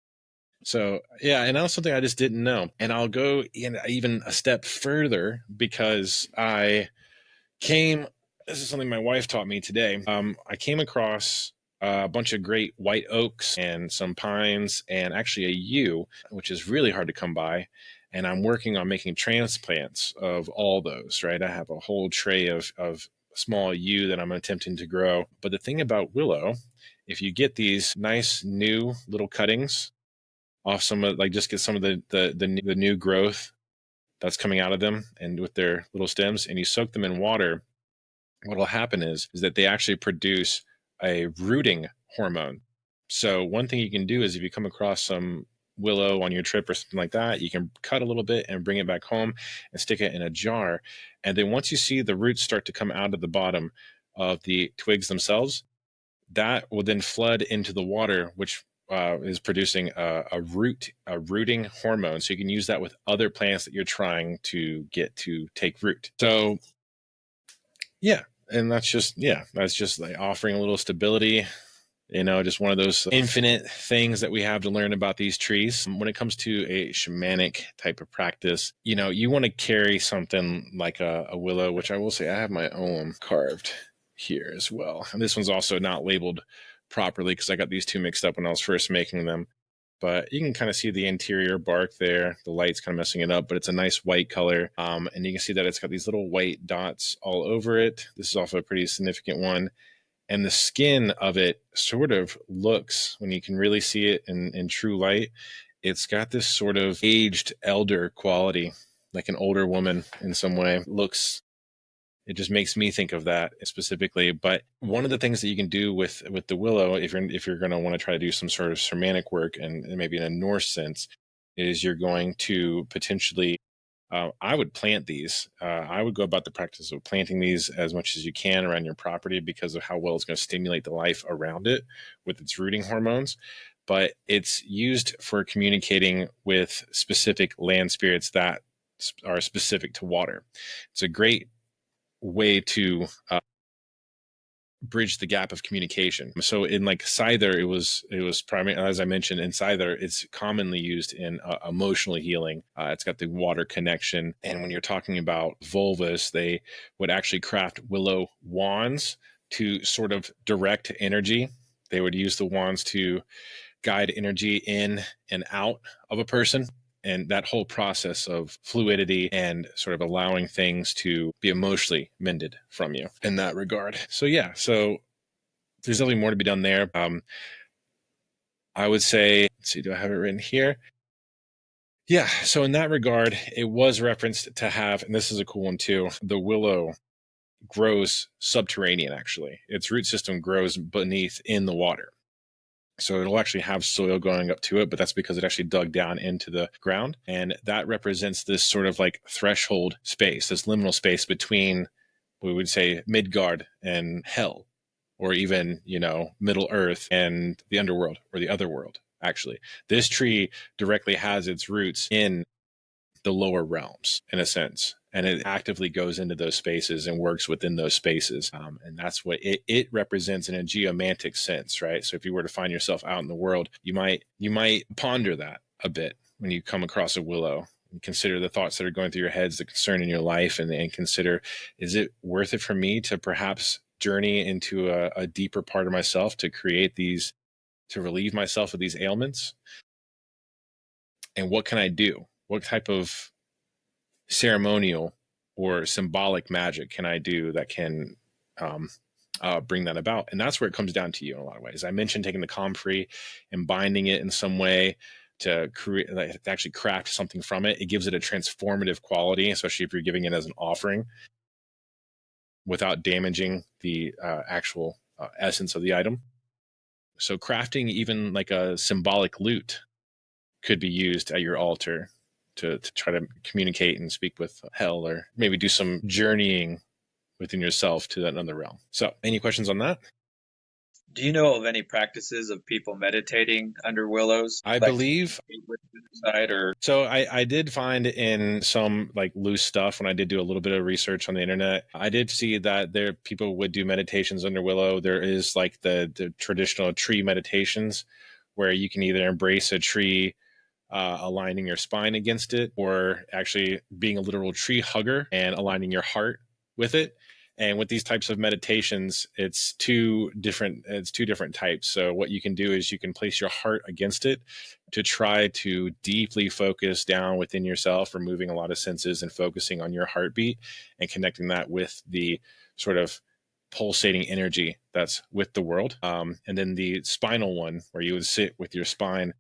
Speaker 1: So, yeah, and that was something I just didn't know. And I'll go in even a step further because this is something my wife taught me today. I came across a bunch of great white oaks and some pines and actually a yew, which is really hard to come by. And I'm working on making transplants of all those, right? I have a whole tray of small yew that I'm attempting to grow. But the thing about willow, if you get these nice new little cuttings off some of, like, just get some of the new growth that's coming out of them and with their little stems, and you soak them in water, what will happen is that they actually produce a rooting hormone. So one thing you can do is if you come across some willow on your trip or something like that, you can cut a little bit and bring it back home and stick it in a jar. And then once you see the roots start to come out of the bottom of the twigs themselves, that will then flood into the water, which is producing a rooting hormone. So you can use that with other plants that you're trying to get to take root. So yeah, and that's just like offering a little stability, just one of those infinite things that we have to learn about these trees. When it comes to a shamanic type of practice, you want to carry something like a willow, which I will say I have my own carved here as well. And this one's also not labeled properly because I got these two mixed up when I was first making them. But you can kind of see the interior bark there. The light's kind of messing it up, but it's a nice white color. And you can see that it's got these little white dots all over it. This is also a pretty significant one. And the skin of it sort of looks, when you can really see it in true light, it's got this sort of aged elder quality, like an older woman in some way. It just makes me think of that specifically. But one of the things that you can do with the willow, if you're going to want to try to do some sort of shamanic work, and maybe in a Norse sense, is you're going to potentially, I would plant these. I would go about the practice of planting these as much as you can around your property because of how well it's going to stimulate the life around it with its rooting hormones. But it's used for communicating with specific land spirits that are specific to water. It's a great way to bridge the gap of communication. So in like Scyther, it was primarily, as I mentioned, in Scyther, it's commonly used in emotional healing. It's got the water connection. And when you're talking about vulvas, they would actually craft willow wands to sort of direct energy. They would use the wands to guide energy in and out of a person. and that whole process of fluidity and sort of allowing things to be emotionally mended from you in that regard. So yeah, so there's definitely more to be done there. I would say, let's see, do I have it written here? Yeah, so in that regard, it was referenced to have, and this is a cool one too, the willow grows subterranean, actually. Its root system grows beneath in the water. So it'll actually have soil going up to it, but that's because it actually dug down into the ground. And that represents this sort of like threshold space, this liminal space between, we would say, Midgard and Hell, or even, Middle Earth and the underworld or the other world, actually. This tree directly has its roots in the lower realms, in a sense, and it actively goes into those spaces and works within those spaces, and that's what it represents in a geomantic sense, right? So if you were to find yourself out in the world, you might ponder that a bit when you come across a willow, and consider the thoughts that are going through your heads, the concern in your life, and consider, is it worth it for me to perhaps journey into a deeper part of myself to create these, to relieve myself of these ailments? And what can I do? What type of ceremonial or symbolic magic can I do that can bring that about? And that's where it comes down to you in a lot of ways. I mentioned taking the comfrey and binding it in some way to create, like, to actually craft something from it. It gives it a transformative quality, especially if you're giving it as an offering, without damaging the actual essence of the item. So crafting even like a symbolic lute could be used at your altar to try to communicate and speak with Hell, or maybe do some journeying within yourself to that other realm. So any questions on that?
Speaker 4: Do you know of any practices of people meditating under willows?
Speaker 1: I believe
Speaker 4: or
Speaker 1: so. I did find in some like loose stuff, when I did do a little bit of research on the internet, I did see that there people would do meditations under willow. There is like the traditional tree meditations where you can either embrace a tree, aligning your spine against it, or actually being a literal tree hugger and aligning your heart with it. And with these types of meditations, it's two different types. So what you can do is you can place your heart against it to try to deeply focus down within yourself, removing a lot of senses and focusing on your heartbeat and connecting that with the sort of pulsating energy that's with the world. And then the spinal one, where you would sit with your spine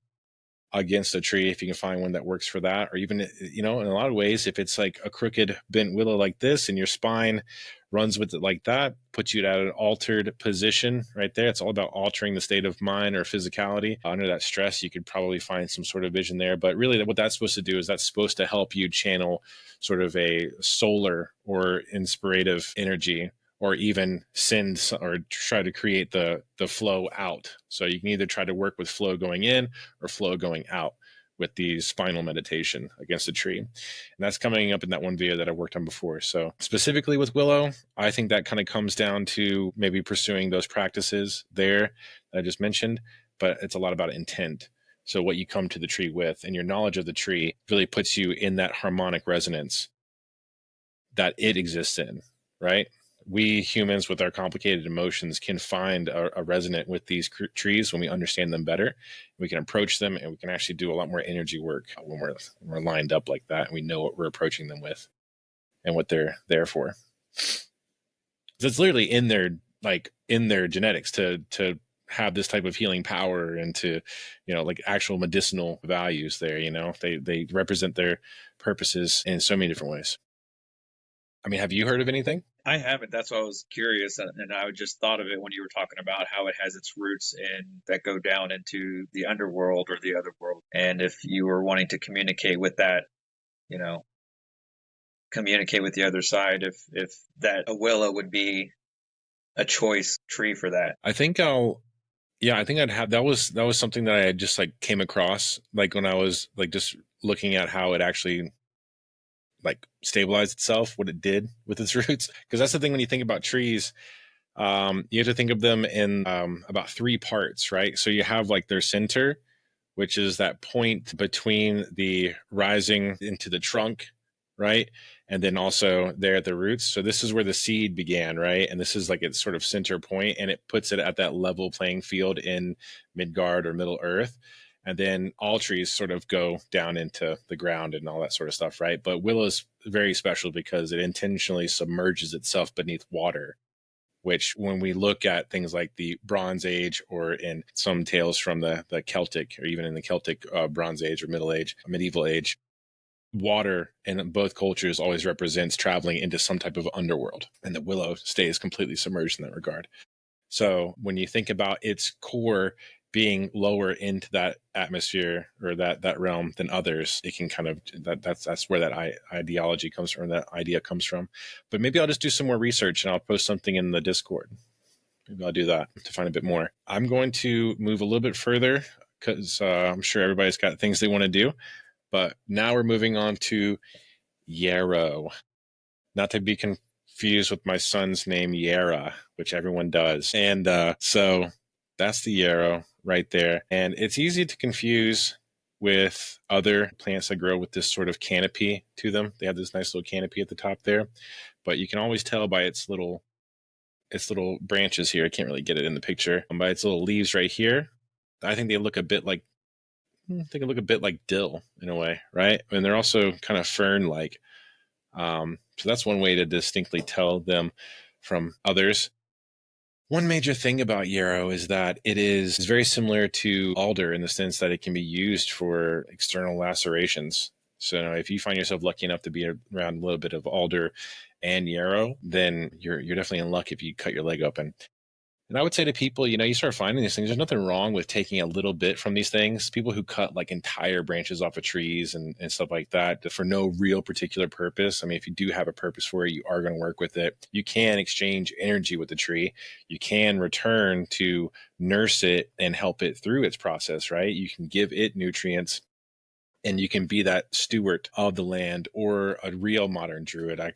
Speaker 1: against a tree, if you can find one that works for that. Or even, in a lot of ways, if it's like a crooked bent willow like this and your spine runs with it like that, puts you at an altered position right there. It's all about altering the state of mind or physicality under that stress. You could probably find some sort of vision there, but really what that's supposed to do is that's supposed to help you channel sort of a solar or inspirative energy, or even send or try to create the flow out. So you can either try to work with flow going in or flow going out with the spinal meditation against a tree. And that's coming up in that one video that I worked on before. So specifically with willow, I think that kind of comes down to maybe pursuing those practices there that I just mentioned, but it's a lot about intent. So what you come to the tree with and your knowledge of the tree really puts you in that harmonic resonance that it exists in, right? We humans with our complicated emotions can find a resonant with these trees when we understand them better. We can approach them and we can actually do a lot more energy work when we're lined up like that and we know what we're approaching them with and what they're there for. So it's literally in their genetics to have this type of healing power and to, like actual medicinal values there. They represent their purposes in so many different ways. I mean, have you heard of anything?
Speaker 4: I haven't. That's why I was curious, and I just thought of it when you were talking about how it has its roots in that go down into the underworld or the other world. And if you were wanting to communicate with that, communicate with the other side, if that a willow would be a choice tree for that.
Speaker 1: I think I'd have that was something that I had just like came across like when I was like just looking at how it actually like stabilized itself, what it did with its roots. Because that's the thing when you think about trees, you have to think of them in about three parts, right? So you have like their center, which is that point between the rising into the trunk, right? And then also there at the roots. So this is where the seed began, right? And this is like its sort of center point, and it puts it at that level playing field in Midgard or Middle Earth. And then all trees sort of go down into the ground and all that sort of stuff, right? But willow is very special because it intentionally submerges itself beneath water, which when we look at things like the Bronze Age or in some tales from the Celtic, or even in the Celtic Bronze Age or medieval age, water in both cultures always represents traveling into some type of underworld, and the willow stays completely submerged in that regard. So when you think about its core being lower into that atmosphere or that realm than others, it can kind of that's where that ideology comes from, that idea comes from. But maybe I'll just do some more research and I'll post something in the Discord. Maybe I'll do that to find a bit more. I'm going to move a little bit further because I'm sure everybody's got things they want to do. But now we're moving on to yarrow, not to be confused with my son's name, Yara, which everyone does. And so that's the yarrow right there. And it's easy to confuse with other plants that grow with this sort of canopy to them. They have this nice little canopy at the top there, but you can always tell by its little branches here. I can't really get it in the picture. By its little leaves right here, I think they look a bit like dill in a way, right? And they're also kind of fern-like. So that's one way to distinctly tell them from others. One major thing about yarrow is that it is very similar to alder in the sense that it can be used for external lacerations. So if you find yourself lucky enough to be around a little bit of alder and yarrow, then you're definitely in luck if you cut your leg open. And I would say to people, you start finding these things, there's nothing wrong with taking a little bit from these things. People who cut like entire branches off of trees and stuff like that for no real particular purpose. I mean, if you do have a purpose for it, you are going to work with it. You can exchange energy with the tree. You can return to nurse it and help it through its process, right? You can give it nutrients. And you can be that steward of the land, or a real modern druid. I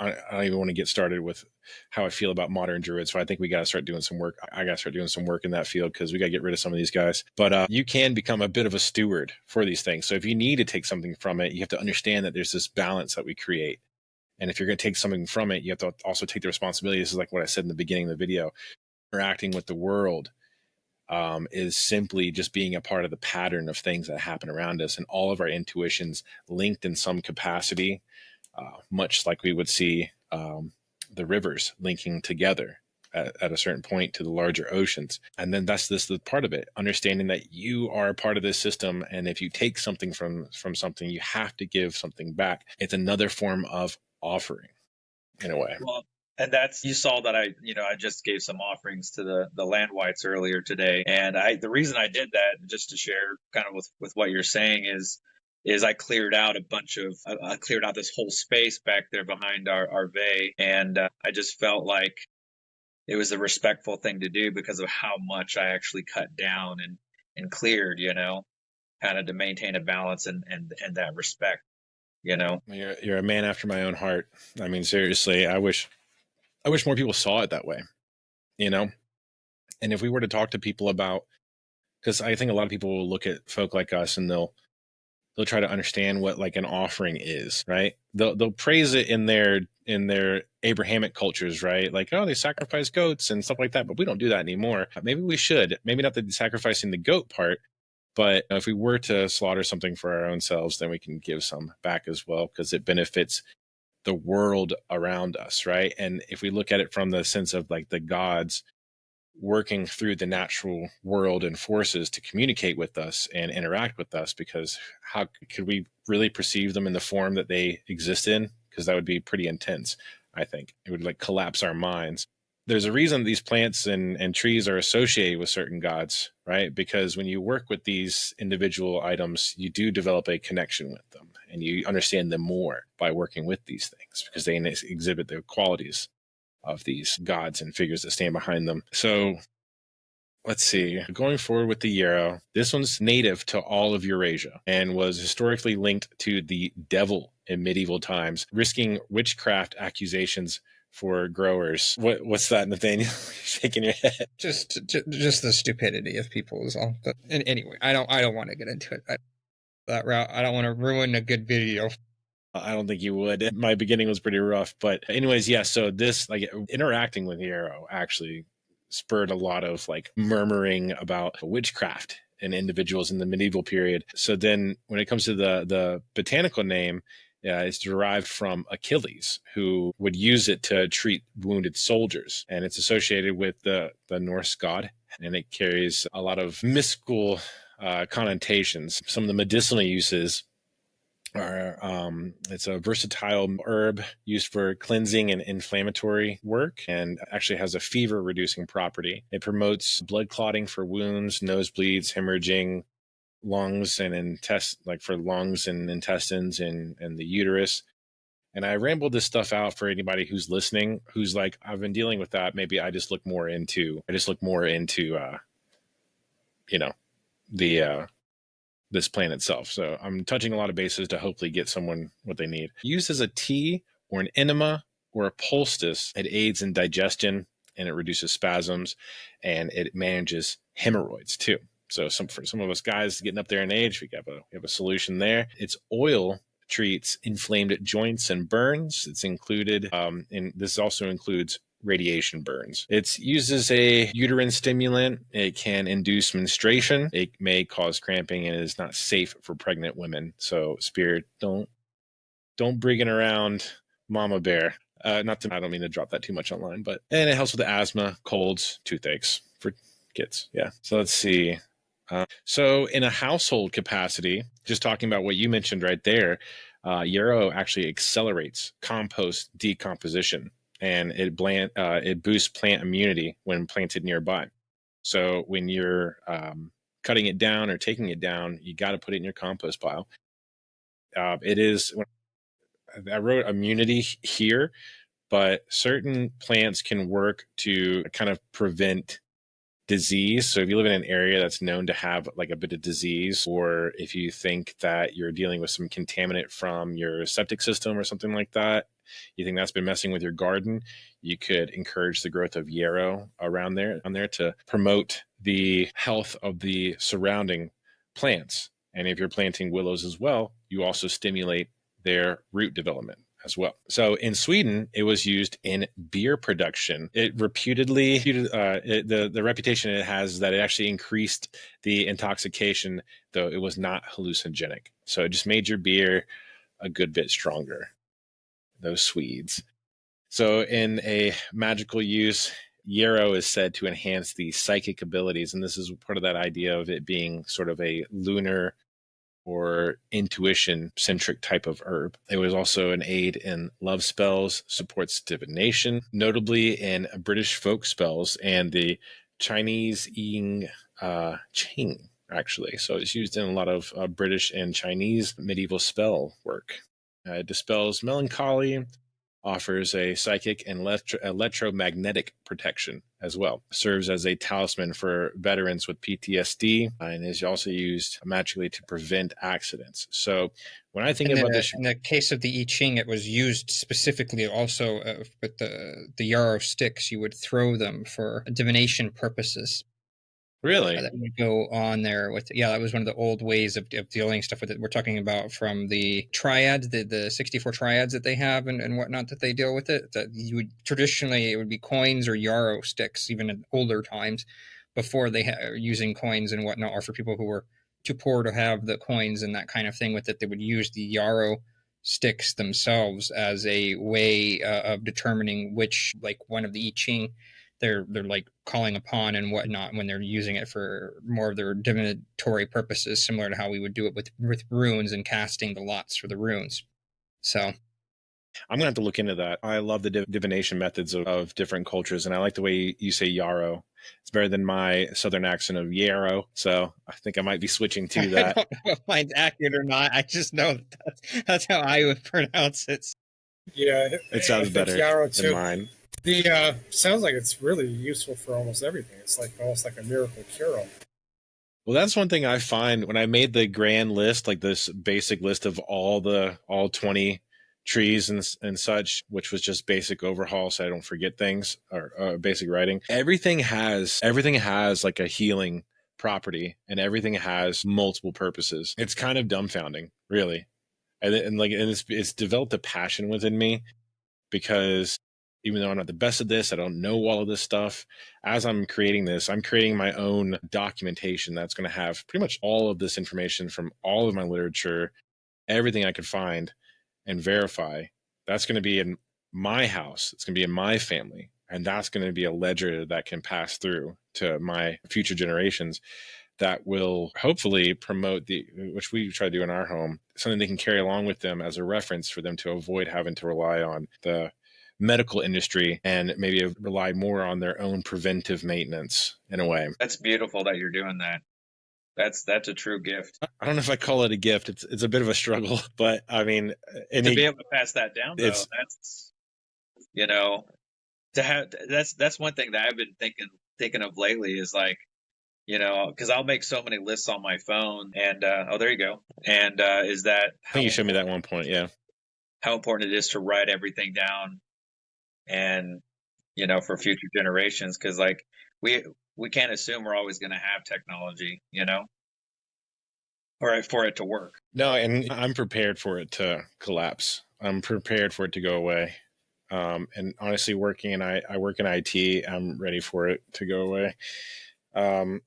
Speaker 1: don't even want to get started with how I feel about modern druids. So I think we got to start doing some work. I got to start doing some work in that field because we got to get rid of some of these guys. But you can become a bit of a steward for these things. So if you need to take something from it, you have to understand that there's this balance that we create. And if you're going to take something from it, you have to also take the responsibility. This is like what I said in the beginning of the video. Interacting with the world is simply just being a part of the pattern of things that happen around us, and all of our intuitions linked in some capacity, much like we would see the rivers linking together at a certain point to the larger oceans. And then that's the part of it, understanding that you are a part of this system. And if you take something from something, you have to give something back. It's another form of offering in a way.
Speaker 4: Well, and you saw that I just gave some offerings to the land whites earlier today. And the reason I did that, just to share kind of with what you're saying, is I cleared out I cleared out this whole space back there behind our vey. And I just felt like it was a respectful thing to do because of how much I actually cut down and cleared, kind of to maintain a balance and that respect,
Speaker 1: You're a man after my own heart. I mean, seriously, I wish more people saw it that way, And if we were to talk to people about, because I think a lot of people will look at folk like us and they'll try to understand what like an offering is, right? They'll praise it in their Abrahamic cultures, right? Like, oh, they sacrifice goats and stuff like that, but we don't do that anymore. Maybe we should. Maybe not the sacrificing the goat part, but if we were to slaughter something for our own selves, then we can give some back as well, because it benefits the world around us, right? And if we look at it from the sense of like the gods working through the natural world and forces to communicate with us and interact with us, because how could we really perceive them in the form that they exist in? Because that would be pretty intense. I think it would like collapse our minds. There's a reason these plants and trees are associated with certain gods, right? Because when you work with these individual items, you do develop a connection with them and you understand them more by working with these things, because they exhibit the qualities of these gods and figures that stand behind them. So let's see, going forward with the yarrow, this one's native to all of Eurasia and was historically linked to the devil in medieval times, risking witchcraft accusations for growers. What's that, Nathaniel? Shaking your head.
Speaker 2: Just the stupidity of people is all. But anyway, I don't want to get into it that route. I don't want to ruin a good video.
Speaker 1: I don't think you would. My beginning was pretty rough, but anyways, yeah. So this, like, interacting with yarrow actually spurred a lot of like murmuring about witchcraft in individuals in the medieval period. So then when it comes to the botanical name, it's derived from Achilles, who would use it to treat wounded soldiers. And it's associated with the Norse god, and it carries a lot of mystical connotations. Some of the medicinal uses are it's a versatile herb used for cleansing and inflammatory work, and actually has a fever reducing property. It promotes blood clotting for wounds, nosebleeds, hemorrhaging, lungs and for lungs and intestines and the uterus. And I rambled this stuff out for anybody who's listening, who's like, I've been dealing with that. Maybe I just look more into the this plant itself. So I'm touching a lot of bases to hopefully get someone what they need. Used as a tea or an enema or a poultice, it aids in digestion and it reduces spasms and it manages hemorrhoids too. So for some of us guys getting up there in age, we have a solution there. Its oil treats inflamed joints and burns. It's included, and this also includes radiation burns. It's used as a uterine stimulant. It can induce menstruation. It may cause cramping and is not safe for pregnant women. So spirit, don't bring it around mama bear. I don't mean to drop that too much online, and it helps with asthma, colds, toothaches for kids. Yeah. So let's see. So in a household capacity, just talking about what you mentioned right there, yarrow actually accelerates compost decomposition, and it boosts plant immunity when planted nearby. So when you're cutting it down or taking it down, you got to put it in your compost pile. It is, I wrote immunity here, but certain plants can work to kind of prevent disease. So if you live in an area that's known to have like a bit of disease, or if you think that you're dealing with some contaminant from your septic system or something like that, you think that's been messing with your garden, you could encourage the growth of yarrow on there to promote the health of the surrounding plants. And if you're planting willows as well, you also stimulate their root development as well. So in Sweden, it was used in beer production. It reputedly, the reputation it has is that it actually increased the intoxication, though it was not hallucinogenic. So it just made your beer a good bit stronger. Those Swedes. So in a magical use, yarrow is said to enhance the psychic abilities. And this is part of that idea of it being sort of a lunar or intuition-centric type of herb. It was also an aid in love spells, supports divination, notably in British folk spells and the Chinese Ying Ching, actually. So it's used in a lot of British and Chinese medieval spell work. It dispels melancholy, offers a psychic and electromagnetic protection as well. Serves as a talisman for veterans with PTSD, and is also used magically to prevent accidents. So when I think about this,
Speaker 2: in the case of the I Ching, it was used specifically also with the yarrow sticks. You would throw them for divination purposes.
Speaker 1: really,
Speaker 2: That would go on there with, that was one of the old ways of dealing stuff with it. We're talking about from the triads, the 64 triads that they have and whatnot that they deal with it. That you would traditionally, it would be coins or yarrow sticks, even in older times, before they were using coins and whatnot, or for people who were too poor to have the coins and that kind of thing with it, they would use the yarrow sticks themselves as a way of determining which, like one of the I Ching, they're like calling upon and whatnot when they're using it for more of their divinatory purposes, similar to how we would do it with runes and casting the lots for the runes. So
Speaker 1: I'm gonna have to look into that. I love the divination methods of different cultures, and I like the way you say yarrow. It's better than my southern accent of yarrow, so I think I might be switching to that.
Speaker 2: I don't know if mine's accurate or not. I just know that's how I would pronounce it.
Speaker 3: Yeah,
Speaker 1: It sounds better than mine.
Speaker 3: The sounds like it's really useful for almost everything. It's like almost like a miracle cure-all.
Speaker 1: Well, that's one thing I find when I made the grand list, like this basic list of all 20 trees and such, which was just basic overhaul so I don't forget things, or basic writing. Everything has like a healing property, and everything has multiple purposes. It's kind of dumbfounding, really. And it's developed a passion within me, because even though I'm not the best at this, I don't know all of this stuff. As I'm creating this, I'm creating my own documentation that's going to have pretty much all of this information from all of my literature, everything I could find and verify. That's going to be in my house. It's going to be in my family. And that's going to be a ledger that can pass through to my future generations that will hopefully promote which we try to do in our home, something they can carry along with them as a reference for them to avoid having to rely on the medical industry and maybe rely more on their own preventive maintenance in a way.
Speaker 4: That's beautiful that you're doing that. That's a true gift.
Speaker 1: I don't know if I call it a gift. It's a bit of a struggle, but I mean,
Speaker 4: To be able to pass that down, though, that's, you know, to have, that's one thing that I've been thinking of lately is like, you know, because I'll make so many lists on my phone, and oh, there you go. And is that
Speaker 1: I think you showed me that at one point, yeah.
Speaker 4: How important it is to write everything down, and you know, for future generations, because like we can't assume we're always going to have technology, you know, or for it to work.
Speaker 1: No, and I'm prepared for it to collapse. I'm prepared for it to go away. And honestly, I work in IT. I'm ready for it to go away. I'm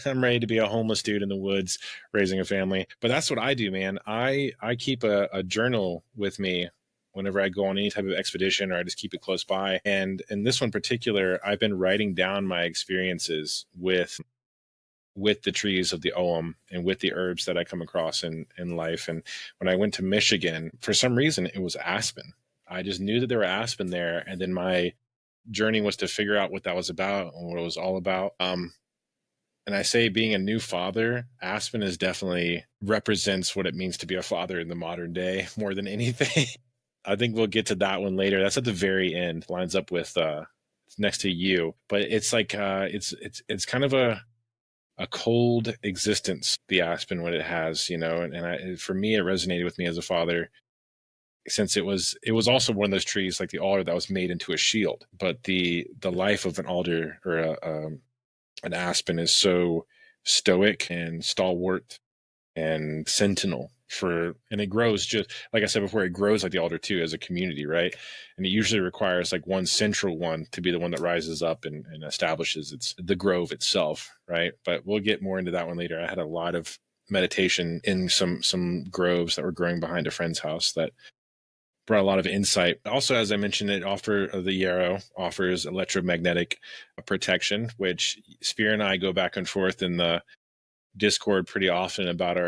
Speaker 1: ready to be a homeless dude in the woods raising a family. But that's what I do, man. I keep a journal with me whenever I go on any type of expedition, or I just keep it close by. And in this one particular, I've been writing down my experiences with the trees of the Ogham and with the herbs that I come across in life. And when I went to Michigan, for some reason, it was aspen. I just knew that there were aspen there. And then my journey was to figure out what that was about and what it was all about. And I say, being a new father, aspen is definitely represents what it means to be a father in the modern day more than anything. I think we'll get to that one later. That's at the very end, lines up with next to you. But it's like it's kind of a cold existence, the aspen, what it has, you know, and for me, it resonated with me as a father, since it was also one of those trees like the alder that was made into a shield. But the life of an alder or an aspen is so stoic and stalwart and sentinel and it grows, just like I said before, it grows like the alder too as a community, right? And it usually requires like one central one to be the one that rises up and establishes the grove itself, right? But we'll get more into that one later. I had a lot of meditation in some groves that were growing behind a friend's house that brought a lot of insight. Also, as I mentioned, the Yarrow offers electromagnetic protection, which Spear and I go back and forth in the Discord pretty often about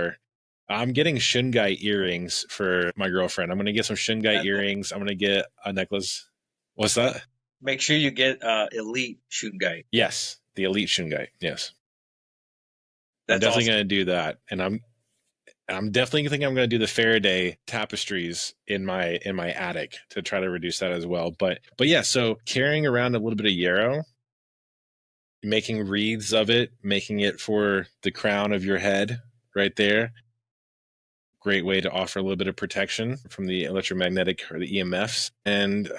Speaker 1: I'm getting shungai earrings for my girlfriend. I'm going to get some shungai earrings. I'm going to get a necklace. What's that?
Speaker 4: Make sure you get elite shungai.
Speaker 1: Yes, the elite shungai. Yes.
Speaker 4: That's
Speaker 1: I'm definitely
Speaker 4: awesome.
Speaker 1: going to do that. And I'm definitely thinking I'm going to do the Faraday tapestries in my attic to try to reduce that as well. But yeah, so carrying around a little bit of yarrow, making wreaths of it, making it for the crown of your head right there. Great way to offer a little bit of protection from the electromagnetic or the EMFs. And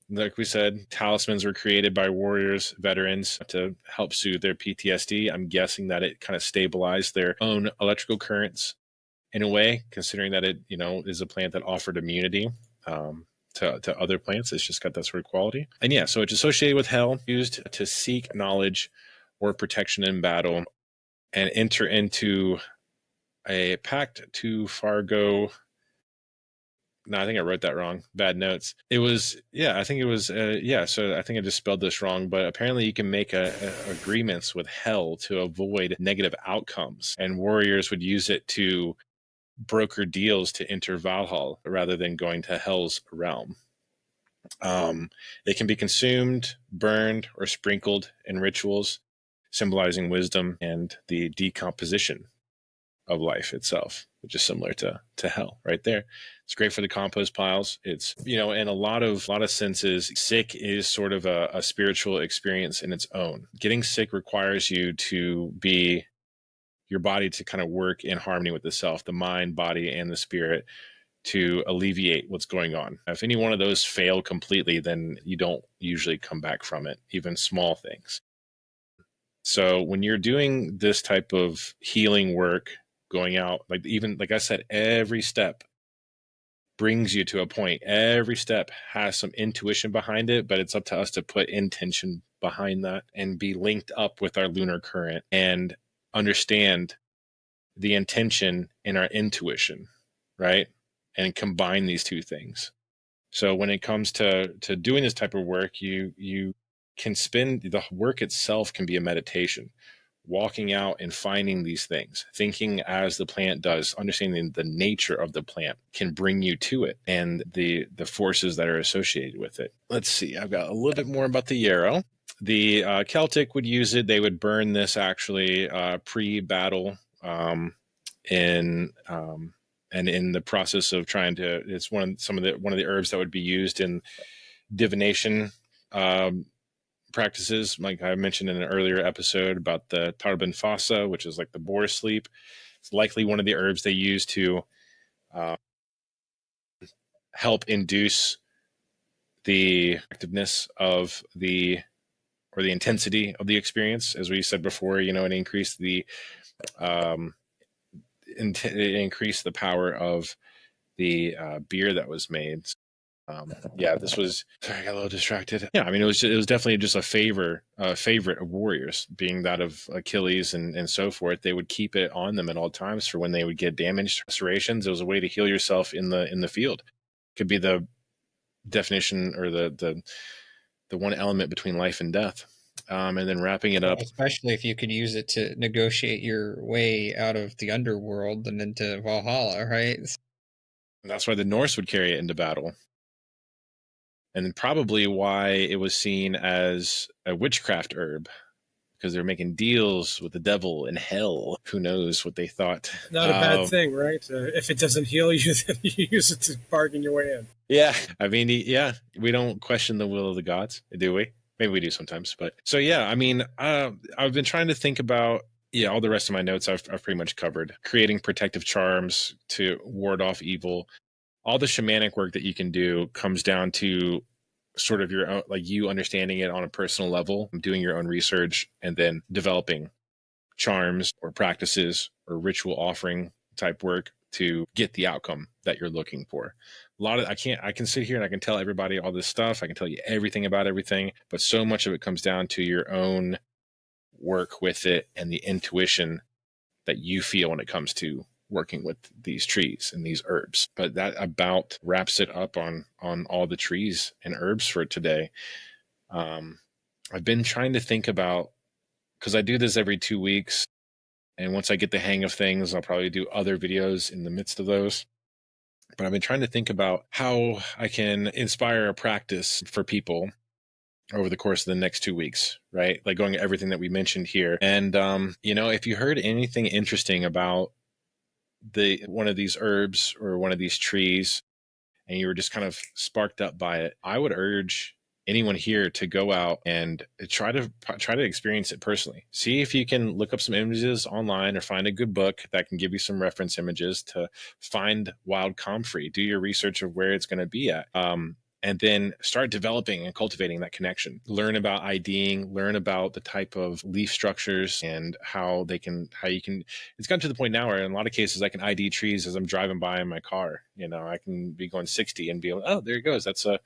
Speaker 1: like we said, talismans were created by warriors, veterans, to help soothe their PTSD. I'm guessing that it kind of stabilized their own electrical currents in a way, considering that it, you know, is a plant that offered immunity to other plants. It's just got that sort of quality. And yeah, so it's associated with hell, used to seek knowledge or protection in battle and enter into a pact to forgo. No, I think I wrote that wrong. Bad notes. It was, yeah, I think it was, yeah. So I think I just spelled this wrong, but apparently you can make agreements with hell to avoid negative outcomes, and warriors would use it to broker deals to enter Valhalla rather than going to hell's realm. They can be consumed, burned, or sprinkled in rituals, symbolizing wisdom and the decomposition of life itself, which is similar to hell right there. It's great for the compost piles. It's, you know, in a lot of senses, sick is sort of a spiritual experience in its own. Getting sick requires you to be your body to kind of work in harmony with the self, the mind, body, and the spirit, to alleviate what's going on. If any one of those fail completely, then you don't usually come back from it, even small things. So when you're doing this type of healing work, going out, like I said, every step, brings you to a point. Every step has some intuition behind it, but it's up to us to put intention behind that and be linked up with our lunar current and understand the intention in our intuition, right? And combine these two things. So when it comes to doing this type of work, you can spend, the work itself can be a meditation, walking out and finding these things, thinking as the plant does, understanding the nature of the plant can bring you to it and the forces that are associated with it. Let's see, I've got a little bit more about the yarrow. The Celtic would use it. They would burn this actually pre-battle and in the process of trying to, it's one of the herbs that would be used in divination practices, like I mentioned in an earlier episode about the Tarban Fossa, which is like the boar sleep. It's likely one of the herbs they use to help induce the effectiveness of the intensity of the experience. As we said before, it increased the power of the beer that was made. This was, sorry, I got a little distracted. Yeah, I mean, it was definitely just a favorite of warriors, being that of Achilles and so forth. They would keep it on them at all times for when they would get damaged, lacerations. It was a way to heal yourself in the field. Could be the definition or the one element between life and death. And then wrapping it up.
Speaker 2: Especially if you could use it to negotiate your way out of the underworld and into Valhalla, right?
Speaker 1: And that's why the Norse would carry it into battle. And probably why it was seen as a witchcraft herb, because they're making deals with the devil and hell. Who knows what they thought?
Speaker 3: Not a bad thing, right? If it doesn't heal you, then you use it to bargain your way in.
Speaker 1: Yeah, I mean, we don't question the will of the gods, do we? Maybe we do sometimes, but so yeah. I mean, I've been trying to think about all the rest of my notes. I've pretty much covered creating protective charms to ward off evil. All the shamanic work that you can do comes down to sort of your own, like you understanding it on a personal level, doing your own research, and then developing charms or practices or ritual offering type work to get the outcome that you're looking for. A lot of I can sit here and I can tell everybody all this stuff. I can tell you everything about everything, but so much of it comes down to your own work with it and the intuition that you feel when it comes to working with these trees and these herbs. But that about wraps it up on all the trees and herbs for today. I've been trying to think about, because I do this every 2 weeks, and once I get the hang of things, I'll probably do other videos in the midst of those. But I've been trying to think about how I can inspire a practice for people over the course of the next 2 weeks, right? Like going to everything that we mentioned here. And, if you heard anything interesting about one of these herbs or one of these trees, and you were just kind of sparked up by it, I would urge anyone here to go out and try to experience it personally. See if you can look up some images online or find a good book that can give you some reference images to find wild comfrey. Do your research of where it's going to be at. And then start developing and cultivating that connection. Learn about IDing, learn about the type of leaf structures and how you can, it's gotten to the point now where in a lot of cases I can ID trees as I'm driving by in my car. I can be going 60 and be like, oh, there it goes. That's a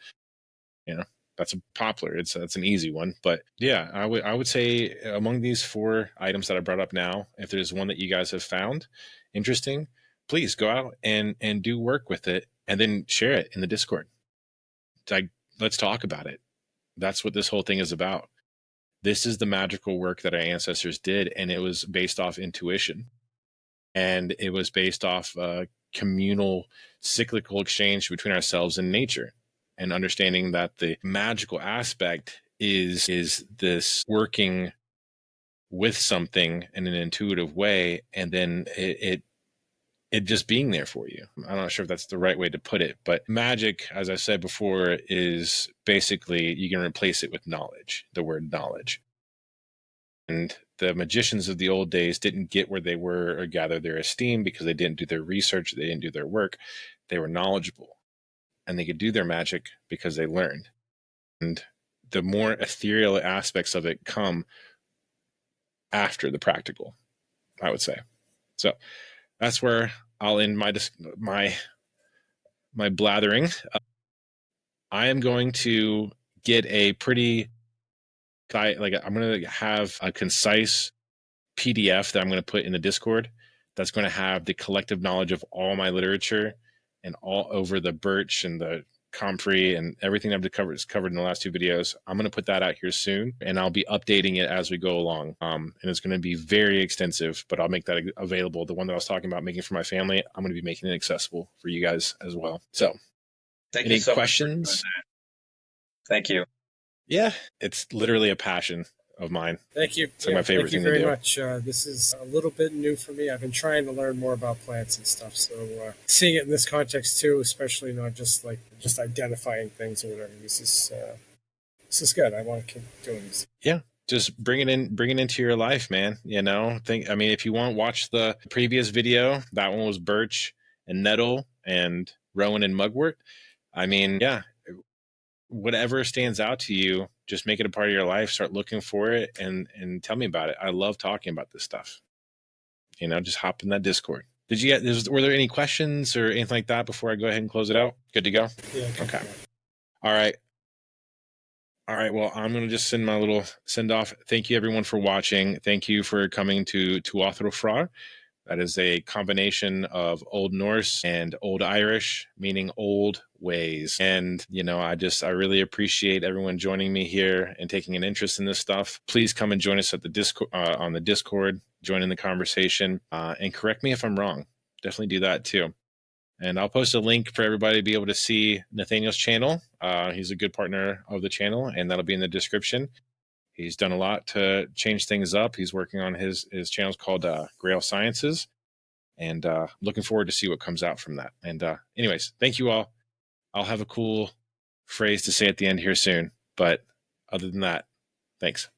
Speaker 1: poplar. That's an easy one. But yeah, I would say among these 4 items that I brought up now, if there's one that you guys have found interesting, please go out and do work with it and then share it in the Discord. Let's talk about it. That's what this whole thing is about. This is the magical work that our ancestors did, and it was based off intuition, and it was based off communal cyclical exchange between ourselves and nature, and understanding that the magical aspect is this working with something in an intuitive way, and then it just being there for you. I'm not sure if that's the right way to put it, but magic, as I said before, is basically you can replace it with knowledge, the word knowledge. And the magicians of the old days didn't get where they were or gather their esteem because they didn't do their research, they didn't do their work. They were knowledgeable and they could do their magic because they learned. And the more ethereal aspects of it come after the practical, I would say. So that's where I'll end my my blathering. I am going to get a pretty I'm going to have a concise PDF that I'm going to put in the Discord that's going to have the collective knowledge of all my literature and all over the birch and the Comfrey and everything I've covered in the last 2 videos. I'm going to put that out here soon, and I'll be updating it as we go along. And it's going to be very extensive, but I'll make that available. The one that I was talking about making for my family, I'm going to be making it accessible for you guys as well. So,
Speaker 4: Thank
Speaker 1: any
Speaker 4: you so
Speaker 1: questions?
Speaker 4: much for doing that. Thank you.
Speaker 1: Yeah, it's literally a passion of mine.
Speaker 3: Thank you.
Speaker 1: It's my favorite thing to do.
Speaker 3: Thank you very much. This is a little bit new for me. I've been trying to learn more about plants and stuff. So seeing it in this context too, especially not just identifying things or whatever. This is good. I want to keep doing this.
Speaker 1: Yeah. Just bring it into your life, man. If you want, watch the previous video. That one was birch and nettle and rowan and mugwort. Whatever stands out to you, just make it a part of your life. Start looking for it and tell me about it. I love talking about this stuff. Just hop in that Discord. Were there any questions or anything like that before I go ahead and close it out? Good to go?
Speaker 3: Yeah.
Speaker 1: Okay. All right. Well, I'm going to just send my little send off. Thank you everyone for watching. Thank you for coming to Túathöfrar. That is a combination of Old Norse and Old Irish, meaning old ways. And, I really appreciate everyone joining me here and taking an interest in this stuff. Please come and join us at the Discord, on the Discord, join in the conversation, and correct me if I'm wrong. Definitely do that too. And I'll post a link for everybody to be able to see Nathaniel's channel. He's a good partner of the channel, and that'll be in the description. He's done a lot to change things up. He's working on his channel's called Grail Sciences, and looking forward to see what comes out from that. And anyways, thank you all. I'll have a cool phrase to say at the end here soon, but other than that, thanks.